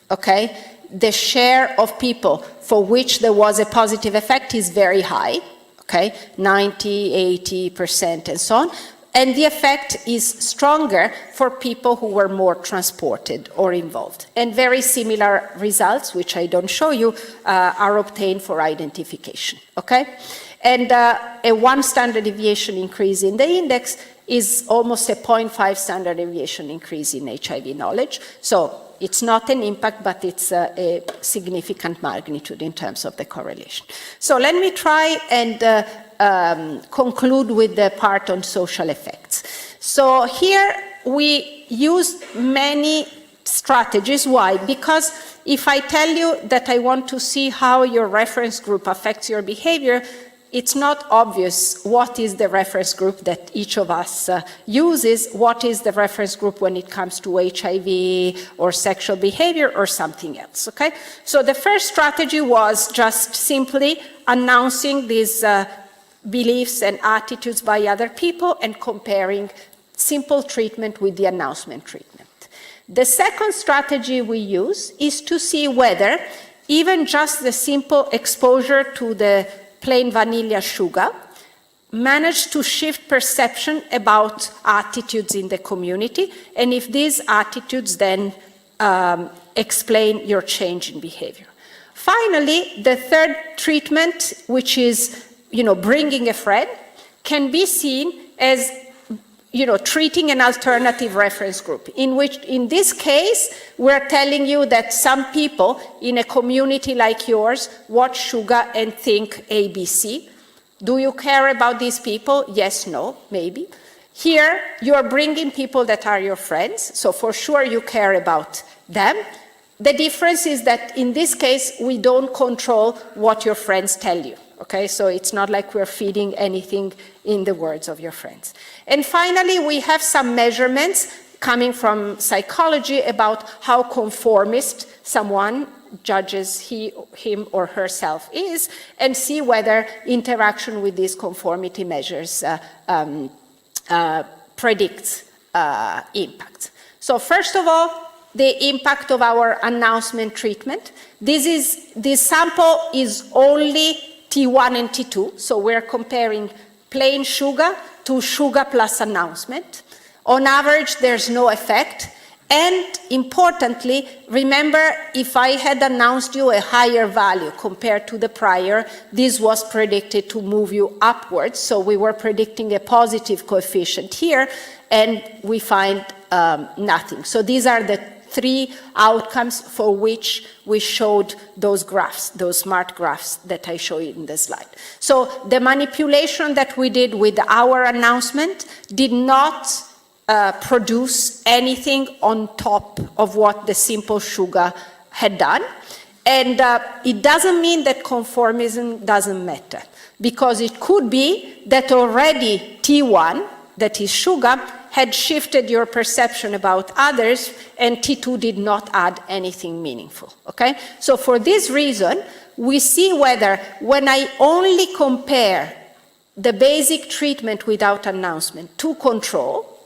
okay, the share of people for which there was a positive effect is very high, okay, 90, 80%, and so on. And the effect is stronger for people who were more transported or involved. And very similar results, which I don't show you, are obtained for identification, okay? And a 1 standard deviation increase in the index is almost a 0.5 standard deviation increase in HIV knowledge. So it's not an impact, but it's a significant magnitude in terms of the correlation. So let me try and conclude with the part on social effects. So here we use many strategies. Why? Because if I tell you that I want to see how your reference group affects your behavior, it's not obvious what is the reference group that each of us uses, what is the reference group when it comes to HIV or sexual behavior or something else, okay? So the first strategy was just simply announcing these beliefs and attitudes by other people and comparing simple treatment with the announcement treatment. The second strategy we use is to see whether even just the simple exposure to the plain vanilla sugar managed to shift perception about attitudes in the community, and if these attitudes then explain your change in behavior. Finally, the third treatment, which is bringing a friend, can be seen as treating an alternative reference group, in which, in this case, we're telling you that some people in a community like yours watch sugar and think ABC. Do you care about these people? Yes, no, maybe. Here, you're bringing people that are your friends, so for sure you care about them. The difference is that in this case, we don't control what your friends tell you. Okay, so it's not like we're feeding anything in the words of your friends. And finally, we have some measurements coming from psychology about how conformist someone judges him or herself is, and see whether interaction with these conformity measures predicts impact. So first of all, the impact of our announcement treatment. This sample is only T1 and T2, so we're comparing plain sugar to sugar plus announcement. On average, there's no effect. And importantly, remember, if I had announced you a higher value compared to the prior, this was predicted to move you upwards. So we were predicting a positive coefficient here, and we find nothing. So these are the three outcomes for which we showed those graphs, those smart graphs that I show you in the slide. So the manipulation that we did with our announcement did not produce anything on top of what the simple sugar had done. And it doesn't mean that conformism doesn't matter, because it could be that already T1, that is sugar, had shifted your perception about others, and T2 did not add anything meaningful, okay? So for this reason, we see whether when I only compare the basic treatment without announcement to control,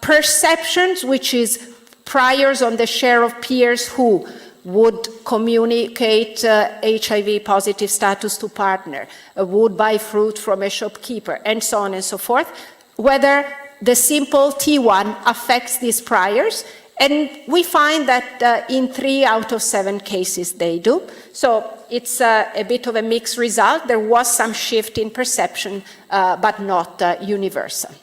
perceptions, which is priors on the share of peers who would communicate HIV positive status to partner, would buy fruit from a shopkeeper, and so on and so forth, whether the simple T1 affects these priors, and we find that in 3 out of 7 cases they do. So it's a bit of a mixed result. There was some shift in perception, but not universal.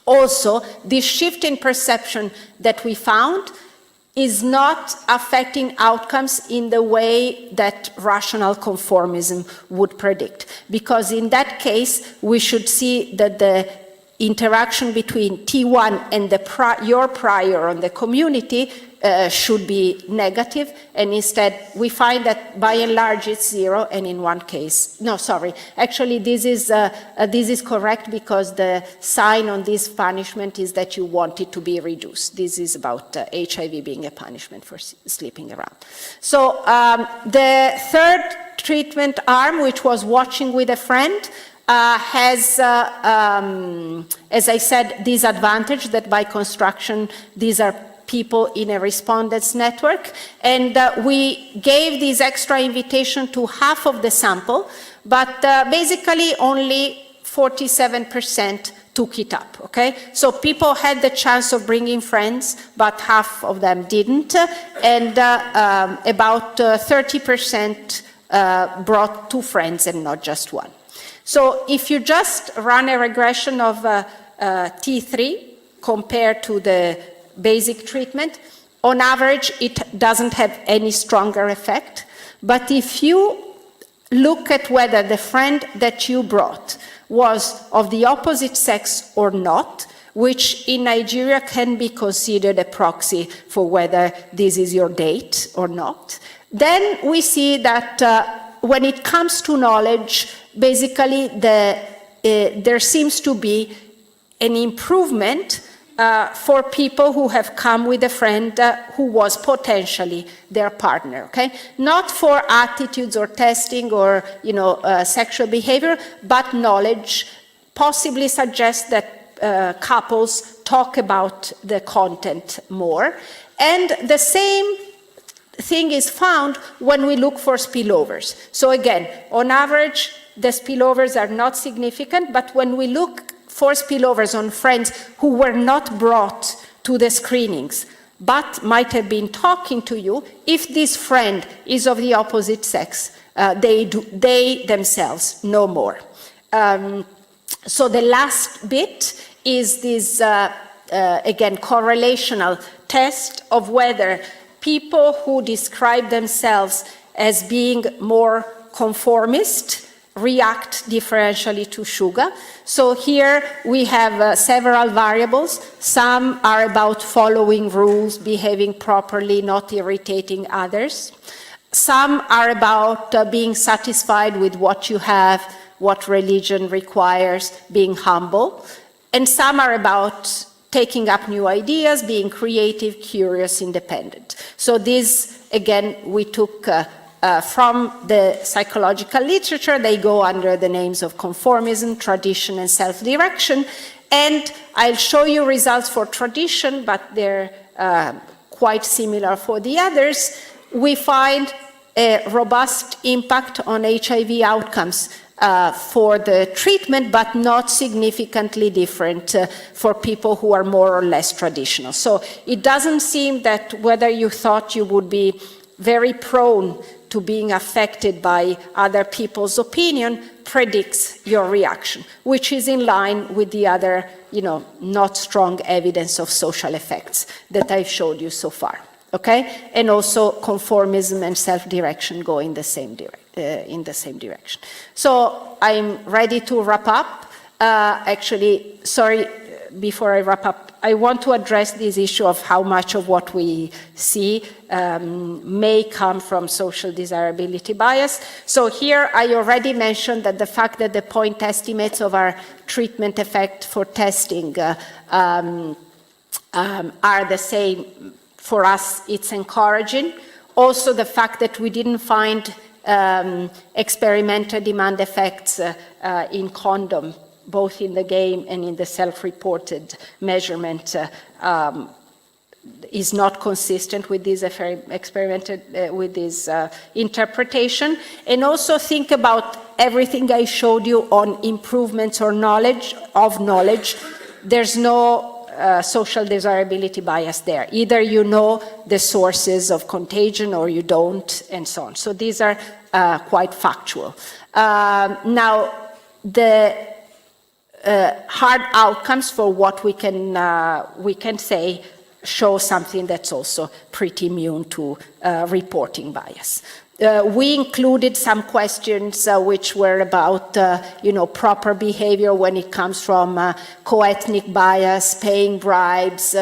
Also, this shift in perception that we found is not affecting outcomes in the way that rational conformism would predict, because in that case, we should see that the interaction between T1 and your prior on the community should be negative, and instead we find that by and large it's 0, and in one case, no, sorry, actually this is correct, because the sign on this punishment is that you want it to be reduced. This is about HIV being a punishment for sleeping around. So the third treatment arm, which was watching with a friend, has, as I said, this advantage that by construction these are people in a respondents network, and we gave this extra invitation to half of the sample, but basically only 47% took it up, okay? So people had the chance of bringing friends, but half of them didn't, and about 30% brought 2 friends and not just 1. So if you just run a regression of T3 compared to the basic treatment, on average it doesn't have any stronger effect. But if you look at whether the friend that you brought was of the opposite sex or not, which in Nigeria can be considered a proxy for whether this is your date or not, then we see that when it comes to knowledge, basically there seems to be an improvement for people who have come with a friend who was potentially their partner, okay? Not for attitudes or testing or, sexual behavior, but knowledge possibly suggests that couples talk about the content more. And the same thing is found when we look for spillovers. So again, on average, the spillovers are not significant, but when we look for spillovers on friends who were not brought to the screenings, but might have been talking to you, if this friend is of the opposite sex, they themselves know more. So the last bit is this, again, correlational test of whether people who describe themselves as being more conformist react differentially to sugar. So here we have several variables. Some are about following rules, behaving properly, not irritating others. Some are about being satisfied with what you have, what religion requires, being humble. And some are about taking up new ideas, being creative, curious, independent. So this, again, we took from the psychological literature. They go under the names of conformism, tradition, and self-direction. And I'll show you results for tradition, but they're quite similar for the others. We find a robust impact on HIV outcomes for the treatment, but not significantly different for people who are more or less traditional. So it doesn't seem that whether you thought you would be very prone to being affected by other people's opinion predicts your reaction, which is in line with the other, not strong evidence of social effects that I've showed you so far. Okay, and also conformism and self-direction go in the same direction. So I'm ready to wrap up. Actually, sorry, before I wrap up, I want to address this issue of how much of what we see may come from social desirability bias. So here I already mentioned that the fact that the point estimates of our treatment effect for testing are the same. For us, it's encouraging. Also, the fact that we didn't find experimental demand effects in condom, both in the game and in the self-reported measurement, is not consistent with this interpretation. And also think about everything I showed you on improvements or knowledge. There's no social desirability bias there. Either you know the sources of contagion or you don't, and so on. So these are quite factual. Now, the hard outcomes for what we can say show something that's also pretty immune to reporting bias. We included some questions which were about, proper behavior when it comes from co-ethnic bias, paying bribes,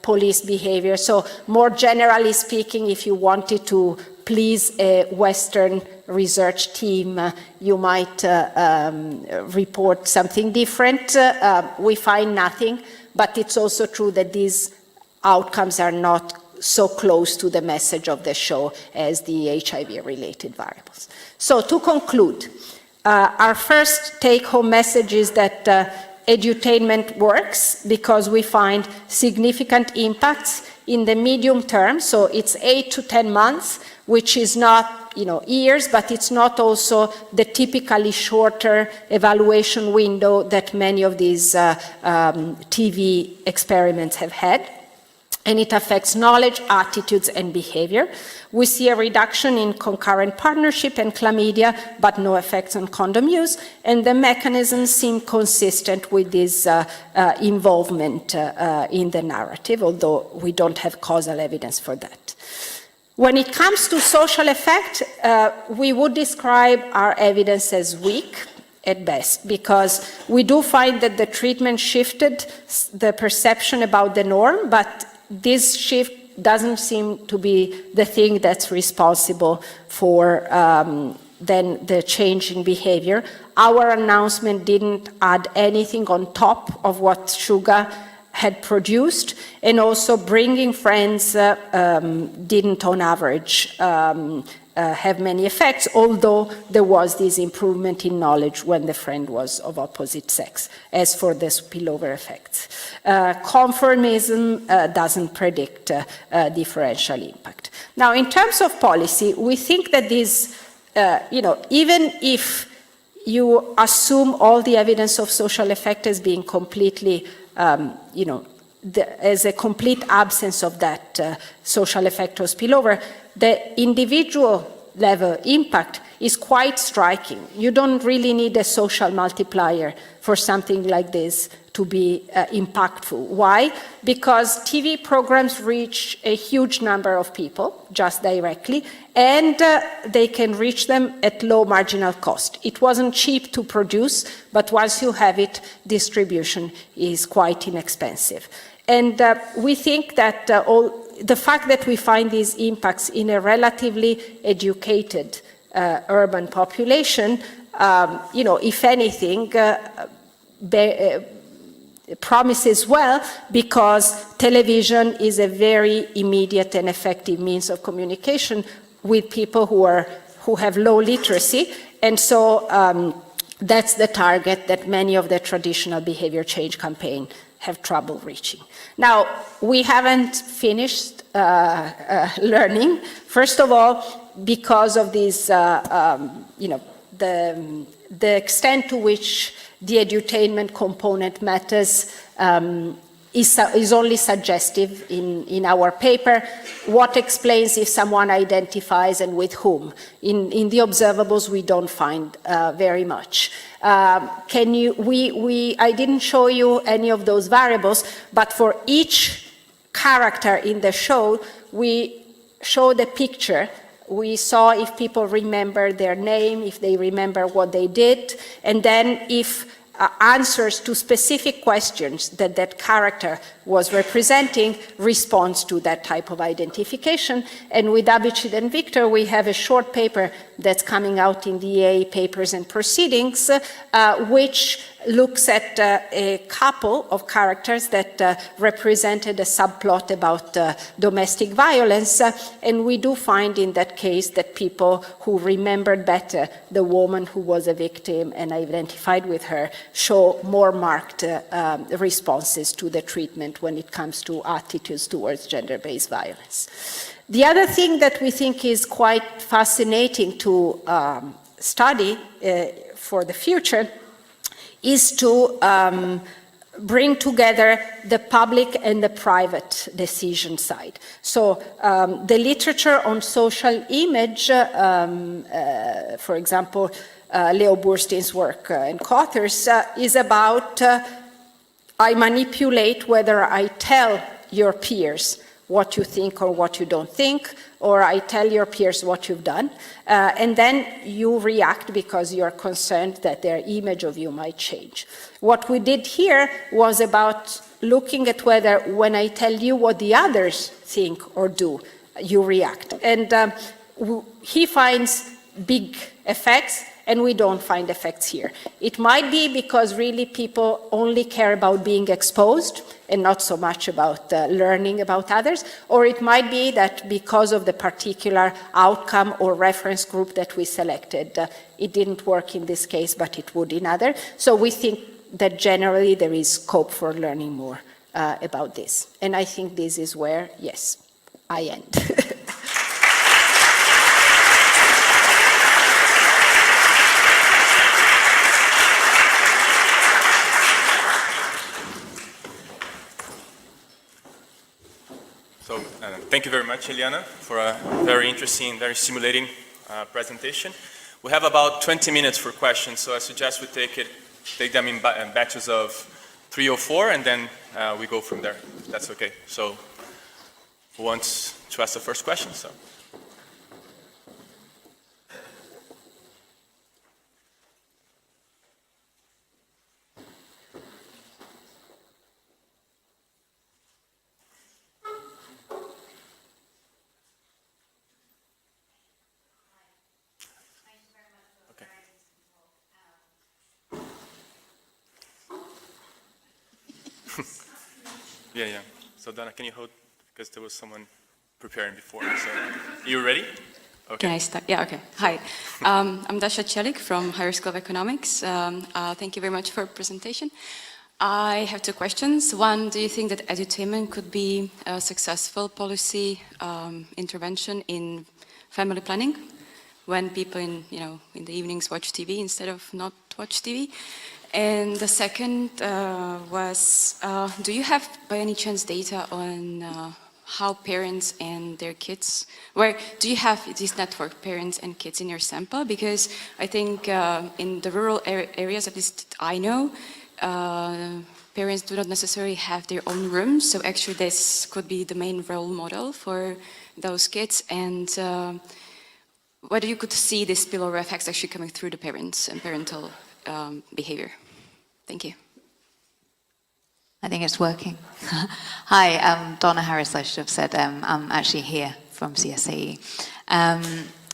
police behavior. So more generally speaking, if you wanted to please a Western research team, you might report something different. We find nothing, but it's also true that these outcomes are not so close to the message of the show as the HIV-related variables. So to conclude, our first take-home message is that edutainment works because we find significant impacts in the medium term. So it's 8 to 10 months, which is not years, but it's not also the typically shorter evaluation window that many of these TV experiments have had. And it affects knowledge, attitudes, and behavior. We see a reduction in concurrent partnership and chlamydia, but no effects on condom use. And the mechanisms seem consistent with this involvement in the narrative, although we don't have causal evidence for that. When it comes to social effect, we would describe our evidence as weak at best, because we do find that the treatment shifted the perception about the norm, but this shift doesn't seem to be the thing that's responsible for then the change in behavior. Our announcement didn't add anything on top of what Suga had produced, and also bringing friends didn't on average have many effects, although there was this improvement in knowledge when the friend was of opposite sex. As for the spillover effects, conformism doesn't predict differential impact. Now, in terms of policy, we think that this, even if you assume all the evidence of social effect as being completely, as a complete absence of that social effect or spillover, the individual level impact is quite striking. You don't really need a social multiplier for something like this to be impactful. Why? Because TV programs reach a huge number of people just directly, and they can reach them at low marginal cost. It wasn't cheap to produce, but once you have it, distribution is quite inexpensive. And we think that the fact that we find these impacts in a relatively educated urban population, if anything, promises well because television is a very immediate and effective means of communication with people who have low literacy, and so that's the target that many of the traditional behavior change campaigns have trouble reaching. Now, we haven't finished learning. First of all, because of this, the extent to which the edutainment component matters is only suggestive in our paper. What explains if someone identifies and with whom? In the observables, we don't find very much. I didn't show you any of those variables, but for each character in the show, we showed a picture. We saw if people remember their name, if they remember what they did, and then if answers to specific questions that that character was representing responds to that type of identification. And with Abhijit and Victor, we have a short paper that's coming out in the EA Papers and Proceedings, which looks at a couple of characters that represented a subplot about domestic violence, and we do find in that case that people who remembered better the woman who was a victim and identified with her show more marked responses to the treatment when it comes to attitudes towards gender-based violence. The other thing that we think is quite fascinating to study for the future is to bring together the public and the private decision side. So the literature on social image, for example, Leo Burstein's work and co-authors, is about I manipulate whether I tell your peers what you think or what you don't think, or I tell your peers what you've done, and then you react because you're concerned that their image of you might change. What we did here was about looking at whether when I tell you what the others think or do, you react. And he finds big effects, and we don't find effects here. It might be because really people only care about being exposed and not so much about learning about others, or it might be that because of the particular outcome or reference group that we selected, it didn't work in this case, but it would in other. So we think that generally there is scope for learning more about this. And I think this is where, yes, I end. So thank you very much, Eliana, for a very interesting, very stimulating presentation. We have about 20 minutes for questions, so I suggest we take them in batches of 3 or 4, and then we go from there, if that's okay. So who wants to ask the first question? So. Yeah. So Donna, can you hold, because there was someone preparing before. So, you ready? Okay. Can I start? Yeah, okay. Hi. I'm Dasha Celik from Higher School of Economics. Thank you very much for your presentation. I have 2 questions. One, do you think that edutainment could be a successful policy intervention in family planning when people in the evenings watch TV instead of not watch TV? And the second was, do you have by any chance data on how parents and their kids, where do you have this network, parents and kids in your sample? Because I think in the rural areas, at least I know, parents do not necessarily have their own rooms, so actually this could be the main role model for those kids, and whether you could see this spillover effects actually coming through the parents and parental behavior. Thank you. I think it's working. Hi, I'm Donna Harris, I should have said. I'm actually here from CSAE.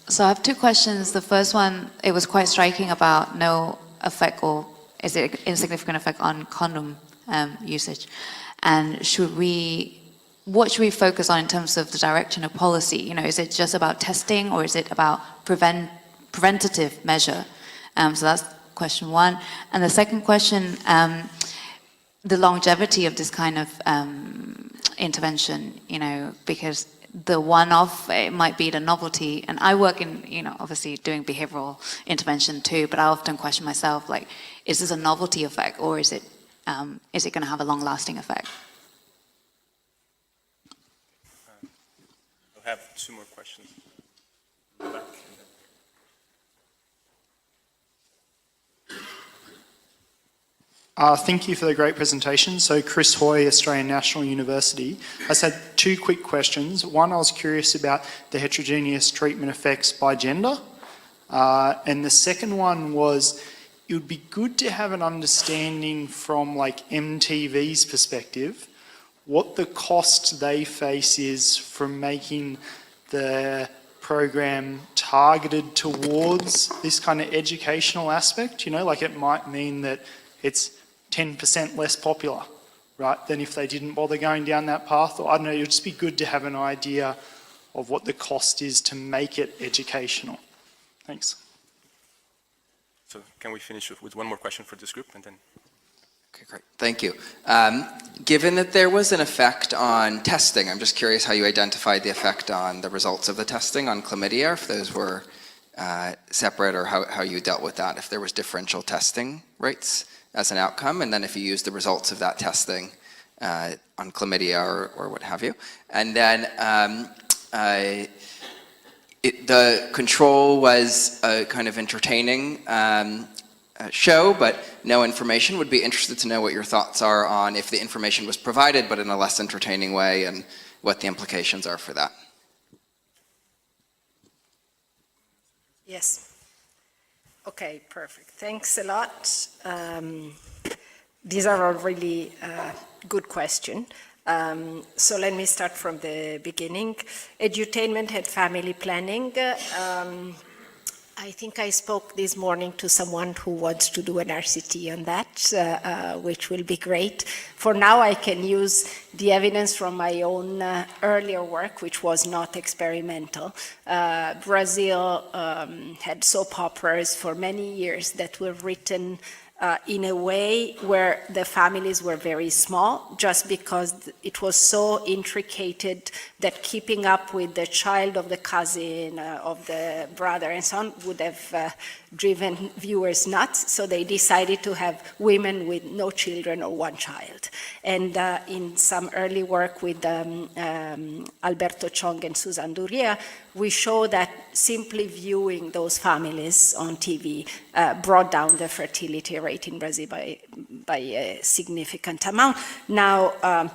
So I have 2 questions. The first one, it was quite striking about no effect, or is it insignificant effect on condom usage? And what should we focus on in terms of the direction of policy? You know, is it just about testing, or is it about preventative measure? So that's question one. And the second question, the longevity of this kind of intervention, you know, because the one-off, it might be the novelty. And I work in, you know, obviously doing behavioral intervention too, but I often question myself, like, is this a novelty effect, or is it going to have a long-lasting effect? We'll have 2 more questions. Thank you for the great presentation. So Chris Hoy, Australian National University. I just had 2 quick questions. One, I was curious about the heterogeneous treatment effects by gender. And the second one was, it would be good to have an understanding from like MTV's perspective, what the cost they face is from making the program targeted towards this kind of educational aspect. You know, like it might mean that it's 10% less popular, right, than if they didn't bother going down that path. Or I don't know, it would just be good to have an idea of what the cost is to make it educational. Thanks. So can we finish with 1 more question for this group, and then? Okay, great. Thank you. Given that there was an effect on testing, I'm just curious how you identified the effect on the results of the testing on chlamydia, if those were separate, or how you dealt with that, if there was differential testing rates as an outcome, and then if you used the results of that testing on chlamydia or what have you. And then the control was a kind of entertaining show, but no information. Would be interested to know what your thoughts are on if the information was provided, but in a less entertaining way, and what the implications are for that. Yes. Okay, perfect. Thanks a lot. These are all really good questions. So let me start from the beginning. Edutainment and family planning. I think I spoke this morning to someone who wants to do an RCT on that, which will be great. For now, I can use the evidence from my own earlier work, which was not experimental. Brazil had soap operas for many years that were written in a way where the families were very small, just because it was so intricate that keeping up with the child of the cousin, of the brother and so on would have driven viewers nuts. So they decided to have women with no children or 1 child. And in some early work with Alberto Chong and Susan Duria, we show that simply viewing those families on TV brought down the fertility rate in Brazil by a significant amount. Now,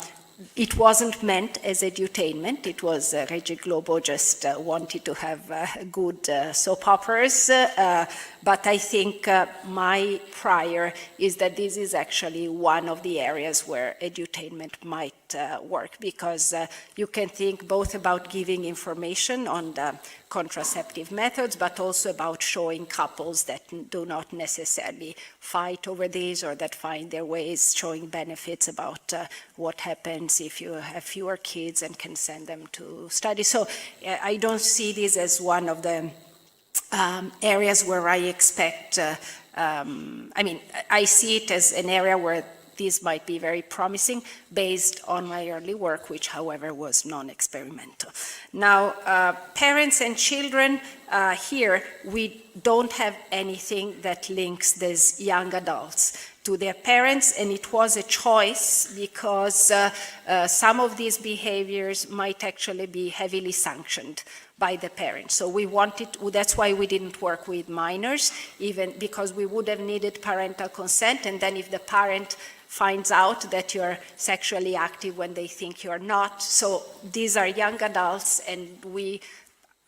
it wasn't meant as edutainment. It was Regi Globo just wanted to have good soap operas. But I think my prior is that this is actually one of the areas where edutainment might work, because you can think both about giving information on the contraceptive methods, but also about showing couples that do not necessarily fight over these, or that find their ways, showing benefits about what happens if you have fewer kids and can send them to study. So I don't see this as one of the areas where I expect, I mean, I see it as an area where this might be very promising based on my early work, which, however, was non-experimental. Now, parents and children, here we don't have anything that links these young adults to their parents, and it was a choice because some of these behaviors might actually be heavily sanctioned by the parents. So we wanted, that's why we didn't work with minors, even because we would have needed parental consent, and then if the parent finds out that you're sexually active when they think you're not. So these are young adults, and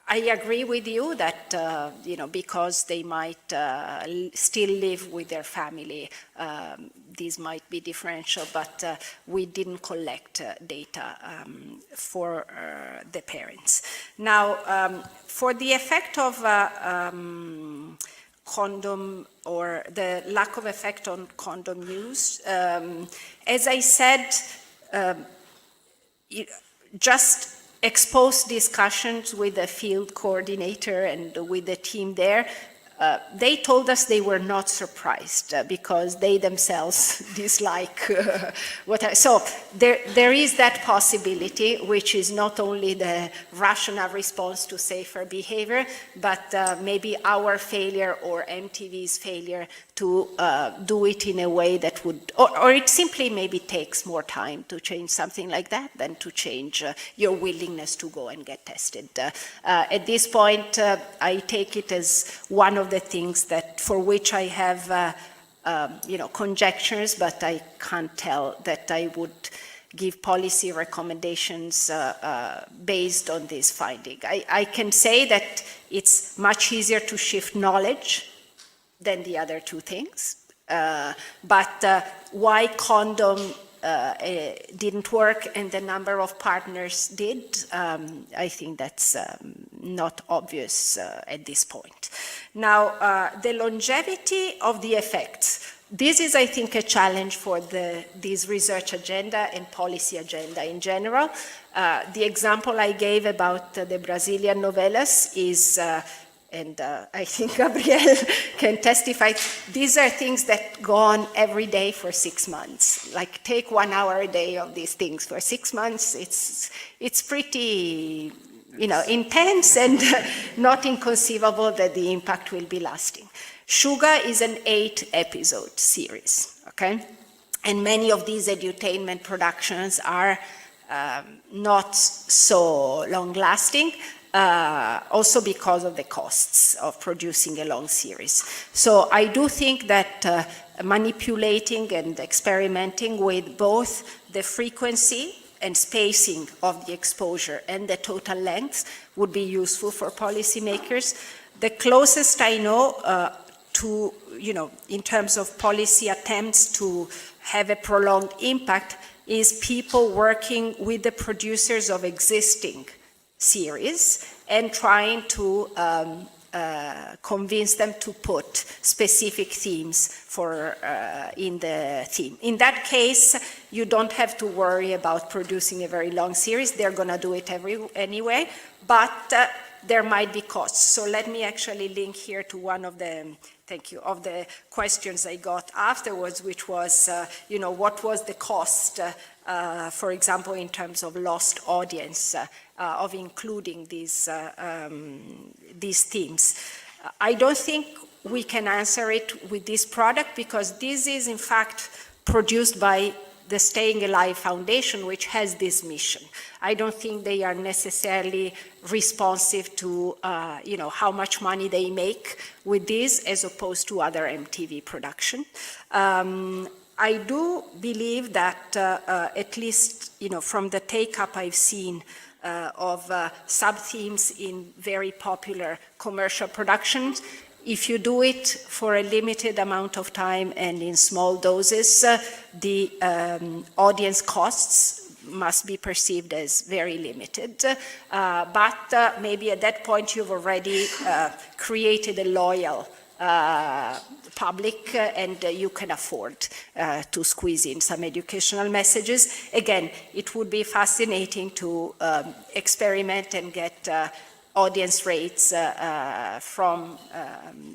I agree with you that, you know, because they might still live with their family, these might be differential, but we didn't collect data for the parents. Now, for the effect of condom or the lack of effect on condom use. As I said, just expose discussions with the field coordinator and with the team there. They told us they were not surprised because they themselves dislike so there is that possibility, which is not only the rational response to safer behavior, but maybe our failure or MTV's failure to do it in a way that would, or it simply maybe takes more time to change something like that than to change your willingness to go and get tested. At this point, I take it as one of the things that for which I have conjectures, but I can't tell that I would give policy recommendations based on this finding. I can say that it's much easier to shift knowledge than the other two things, but why condom didn't work and the number of partners did, I think that's not obvious at this point. Now, the longevity of the effects. This is, I think, a challenge for this research agenda and policy agenda in general. The example I gave about the Brazilian novellas is and I think Gabriel can testify, these are things that go on every day for 6 months. Like, take 1 hour a day of these things for 6 months. It's pretty, intense and not inconceivable that the impact will be lasting. Sugar is an 8-episode series, okay? And many of these edutainment productions are not so long-lasting. Also because of the costs of producing a long series. So I do think that manipulating and experimenting with both the frequency and spacing of the exposure and the total length would be useful for policymakers. The closest I know to, in terms of policy attempts to have a prolonged impact is people working with the producers of existing series and trying to convince them to put specific themes for in the theme. In that case, you don't have to worry about producing a very long series. They're going to do it anyway, but there might be costs. So let me actually link here to one of the, of the questions I got afterwards, which was, what was the cost, for example, in terms of lost audience, of including these themes. I don't think we can answer it with this product because this is in fact produced by the Staying Alive Foundation, which has this mission. I don't think they are necessarily responsive to how much money they make with this as opposed to other MTV production. I do believe that at least from the take-up I've seen of sub-themes in very popular commercial productions, if you do it for a limited amount of time and in small doses, the audience costs must be perceived as very limited. But maybe at that point you've already created a loyal public and you can afford to squeeze in some educational messages. Again, it would be fascinating to experiment and get audience rates from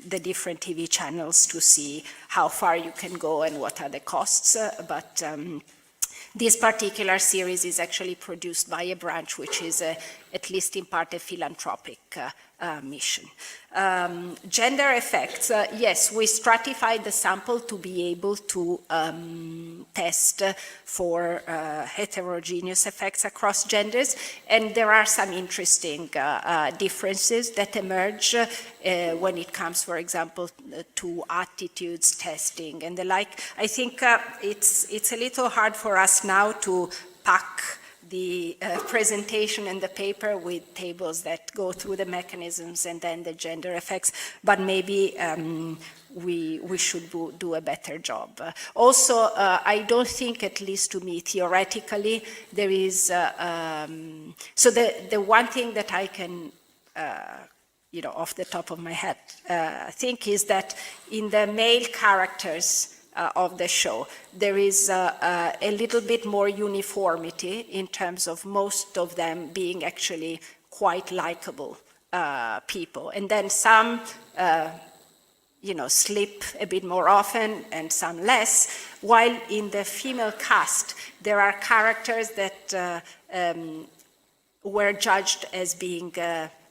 the different TV channels to see how far you can go and what are the costs. But this particular series is actually produced by a branch which is at least in part a philanthropic mission. Gender effects, yes, we stratified the sample to be able to test for heterogeneous effects across genders, and there are some interesting differences that emerge when it comes, for example, to attitudes testing and the like. I think it's a little hard for us now to pack the presentation and the paper with tables that go through the mechanisms and then the gender effects, but maybe we should do a better job. Also, I don't think, at least to me, theoretically, there is, so the one thing that I can off the top of my head, think is that in the male characters of the show, there is a little bit more uniformity in terms of most of them being actually quite likable people. And then some, slip a bit more often and some less, while in the female cast, there are characters that were judged as being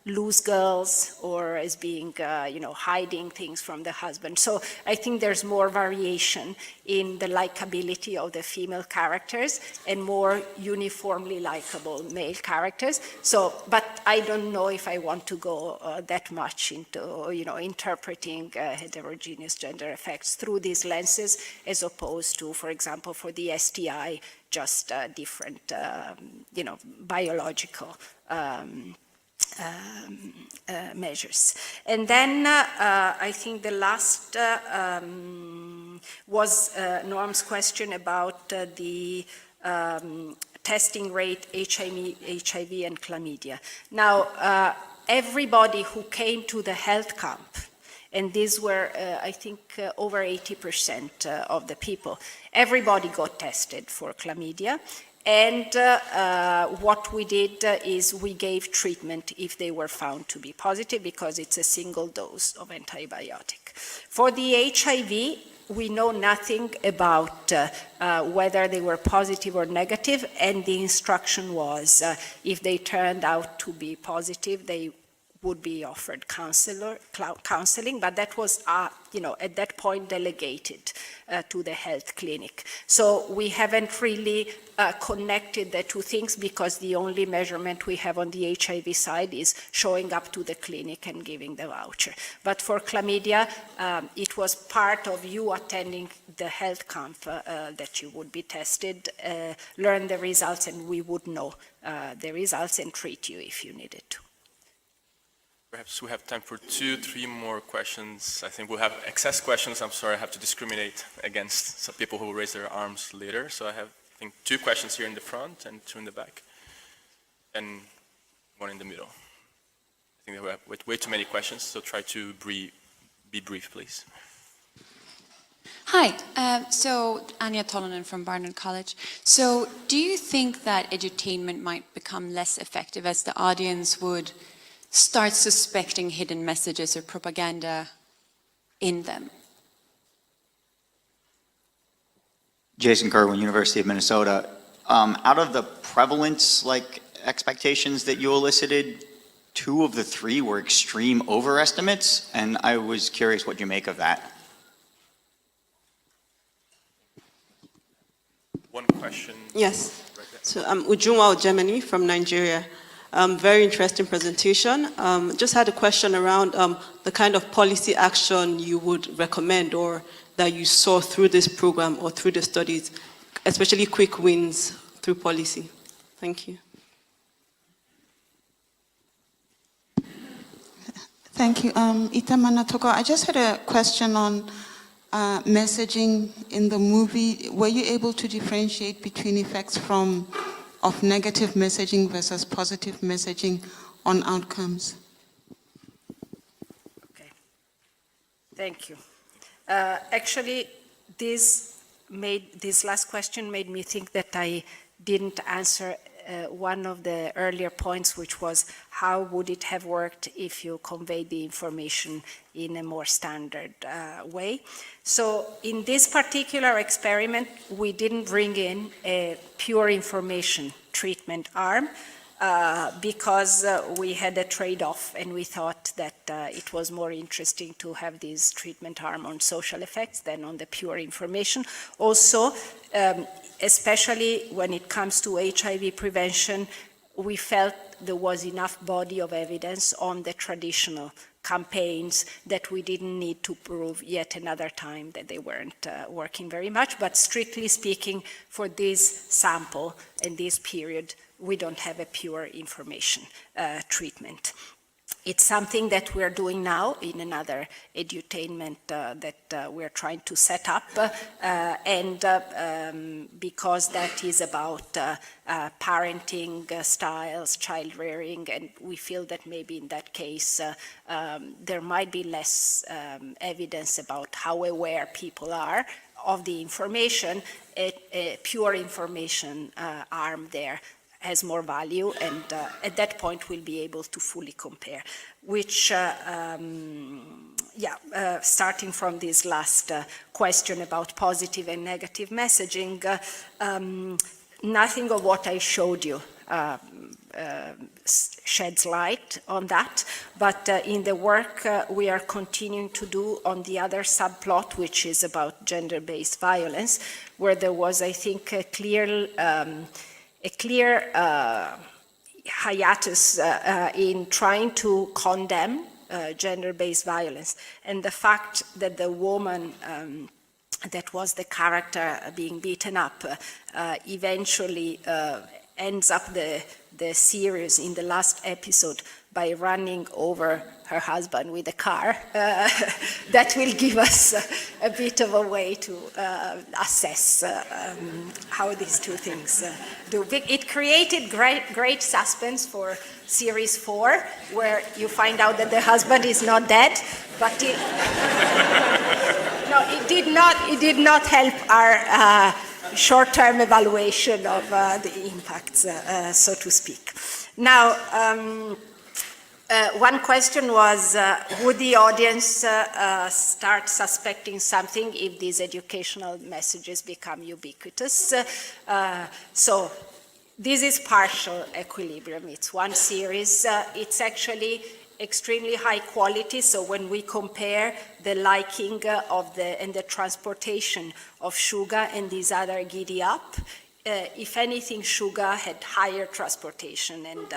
loose girls or as being, hiding things from the husband. So I think there's more variation in the likability of the female characters and more uniformly likable male characters. So, but I don't know if I want to go that much into, interpreting heterogeneous gender effects through these lenses, as opposed to, for example, for the STI, just different, biological measures. And then I think the last was Norm's question about the testing rate, HIV and chlamydia. Now, everybody who came to the health camp, and these were, I think, over 80% of the people, everybody got tested for chlamydia. And what we did is we gave treatment if they were found to be positive, because it's a single dose of antibiotic. For the HIV, we know nothing about whether they were positive or negative, and the instruction was if they turned out to be positive, they would be offered counseling, but that was, at that point delegated to the health clinic. So we haven't really connected the two things, because the only measurement we have on the HIV side is showing up to the clinic and giving the voucher. But for chlamydia, it was part of you attending the health camp that you would be tested, learn the results, and we would know the results and treat you if you needed to. Perhaps we have time for 2-3 more questions. I think we'll have excess questions. I'm sorry, I have to discriminate against some people who will raise their arms later. So I have, I think, 2 questions here in the front and 2 in the back, and 1 in the middle. I think we have way too many questions, so try to be brief, please. Hi, so Anja Tolonen from Barnard College. So do you think that edutainment might become less effective as the audience would start suspecting hidden messages or propaganda in them? Jason Kerwin, University of Minnesota. Out of the prevalence expectations that you elicited, 2 of the 3 were extreme overestimates, and I was curious what you make of that. One question. Yes. Right there. So I'm Ujunwa Germany from Nigeria. Very interesting presentation. Just had a question around the kind of policy action you would recommend or that you saw through this program or through the studies, especially quick wins through policy. Thank you. Thank you. Itamana Togo, I just had a question on messaging in the movie. Were you able to differentiate between effects of negative messaging versus positive messaging on outcomes? Okay, thank you. Actually, this last question made me think that I didn't answer one of the earlier points, which was how would it have worked if you conveyed the information in a more standard way. So in this particular experiment, we didn't bring in a pure information treatment arm because we had a trade-off, and we thought that it was more interesting to have this treatment arm on social effects than on the pure information. Also, especially when it comes to HIV prevention, we felt there was enough body of evidence on the traditional campaigns that we didn't need to prove yet another time that they weren't working very much. But strictly speaking, for this sample and this period, we don't have a pure information treatment. It's something that we're doing now in another edutainment that we're trying to set up, because that is about parenting styles, child rearing, and we feel that maybe in that case there might be less evidence about how aware people are of the information. A pure information arm there has more value, and at that point we'll be able to fully compare, which, starting from this last question about positive and negative messaging, nothing of what I showed you sheds light on that, but in the work we are continuing to do on the other subplot, which is about gender-based violence, where there was, I think, a clear hiatus in trying to condemn gender-based violence, and the fact that the woman that was the character being beaten up eventually ends up the series in the last episode by running over her husband with a car. That will give us a bit of a way to assess how these two things do. It created great suspense for series 4, where you find out that the husband is not dead, but it did not help our short-term evaluation of the impacts, so to speak. Now, one question was, would the audience start suspecting something if these educational messages become ubiquitous? So this is partial equilibrium. It's one series. It's actually extremely high quality, so when we compare the liking and the transportation of Shuga and these other giddy up, if anything, Shuga had higher transportation, and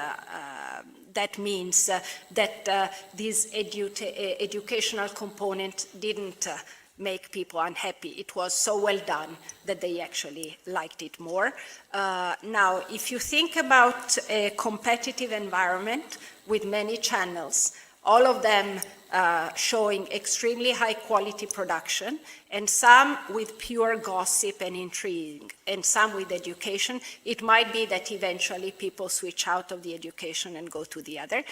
that means that this educational component didn't make people unhappy. It was so well done that they actually liked it more. Now, if you think about a competitive environment with many channels, all of them showing extremely high quality production, and some with pure gossip and intrigue, and some with education, it might be that eventually people switch out of the education and go to the other.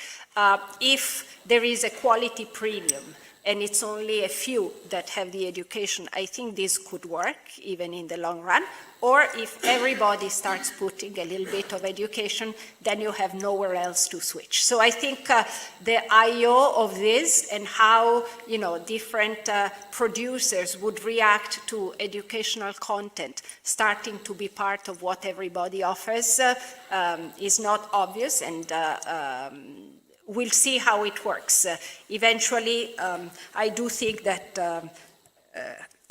If there is a quality premium, and it's only a few that have the education, I think this could work even in the long run. Or if everybody starts putting a little bit of education, then you have nowhere else to switch. So I think the I/O of this and how different producers would react to educational content starting to be part of what everybody offers is not obvious, and we'll see how it works. Eventually, I do think that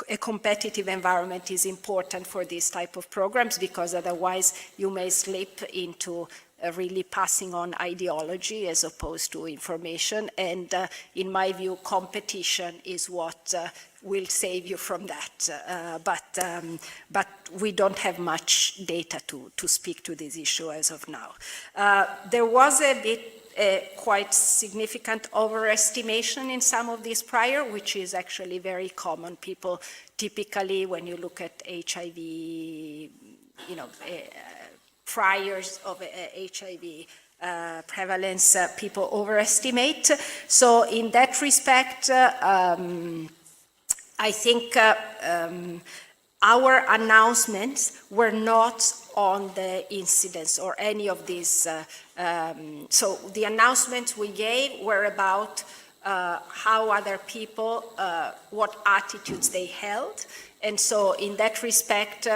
a competitive environment is important for these type of programs, because otherwise you may slip into really passing on ideology as opposed to information. And in my view, competition is what will save you from that. But we don't have much data to speak to this issue as of now. There was a quite significant overestimation in some of these prior, which is actually very common. People typically, when you look at HIV, priors of HIV prevalence, people overestimate. So in that respect, I think our announcements were not on the incidents or any of these. So the announcements we gave were about how other people, what attitudes they held. And so in that respect,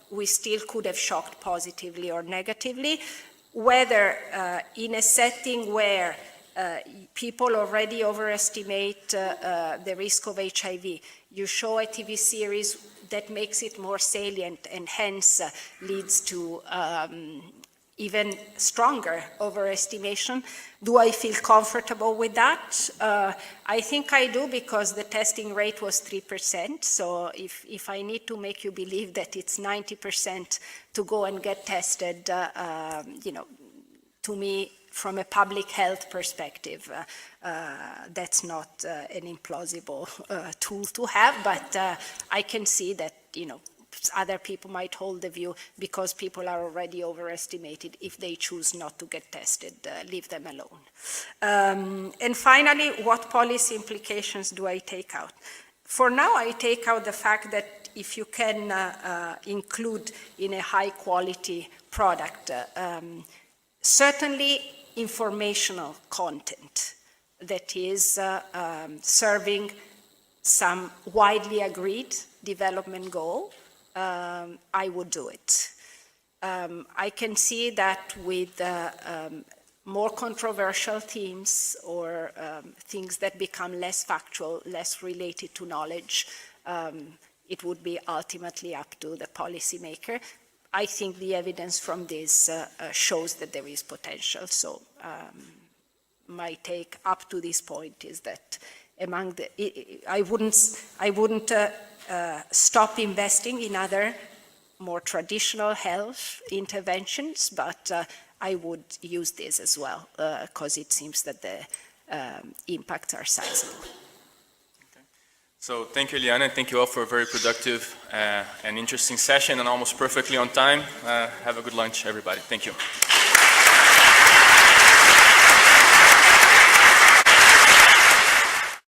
we still could have shocked positively or negatively. Whether in a setting where people already overestimate the risk of HIV, you show a TV series that makes it more salient and hence leads to even stronger overestimation. Do I feel comfortable with that? I think I do, because the testing rate was 3%. So if I need to make you believe that it's 90% to go and get tested, to me, from a public health perspective, that's not an implausible tool to have, but I can see that, other people might hold the view because people are already overestimated. If they choose not to get tested, leave them alone. And finally, what policy implications do I take out? For now, I take out the fact that if you can include in a high quality product, certainly informational content that is serving some widely agreed development goal, I would do it. I can see that with more controversial themes or things that become less factual, less related to knowledge, it would be ultimately up to the policymaker. I think the evidence from this shows that there is potential. So my take up to this point is that among the, I wouldn't stop investing in other more traditional health interventions, but I would use this as well because it seems that the impacts are sizable. So thank you, Eliana, and thank you all for a very productive and interesting session and almost perfectly on time. Have a good lunch, everybody. Thank you.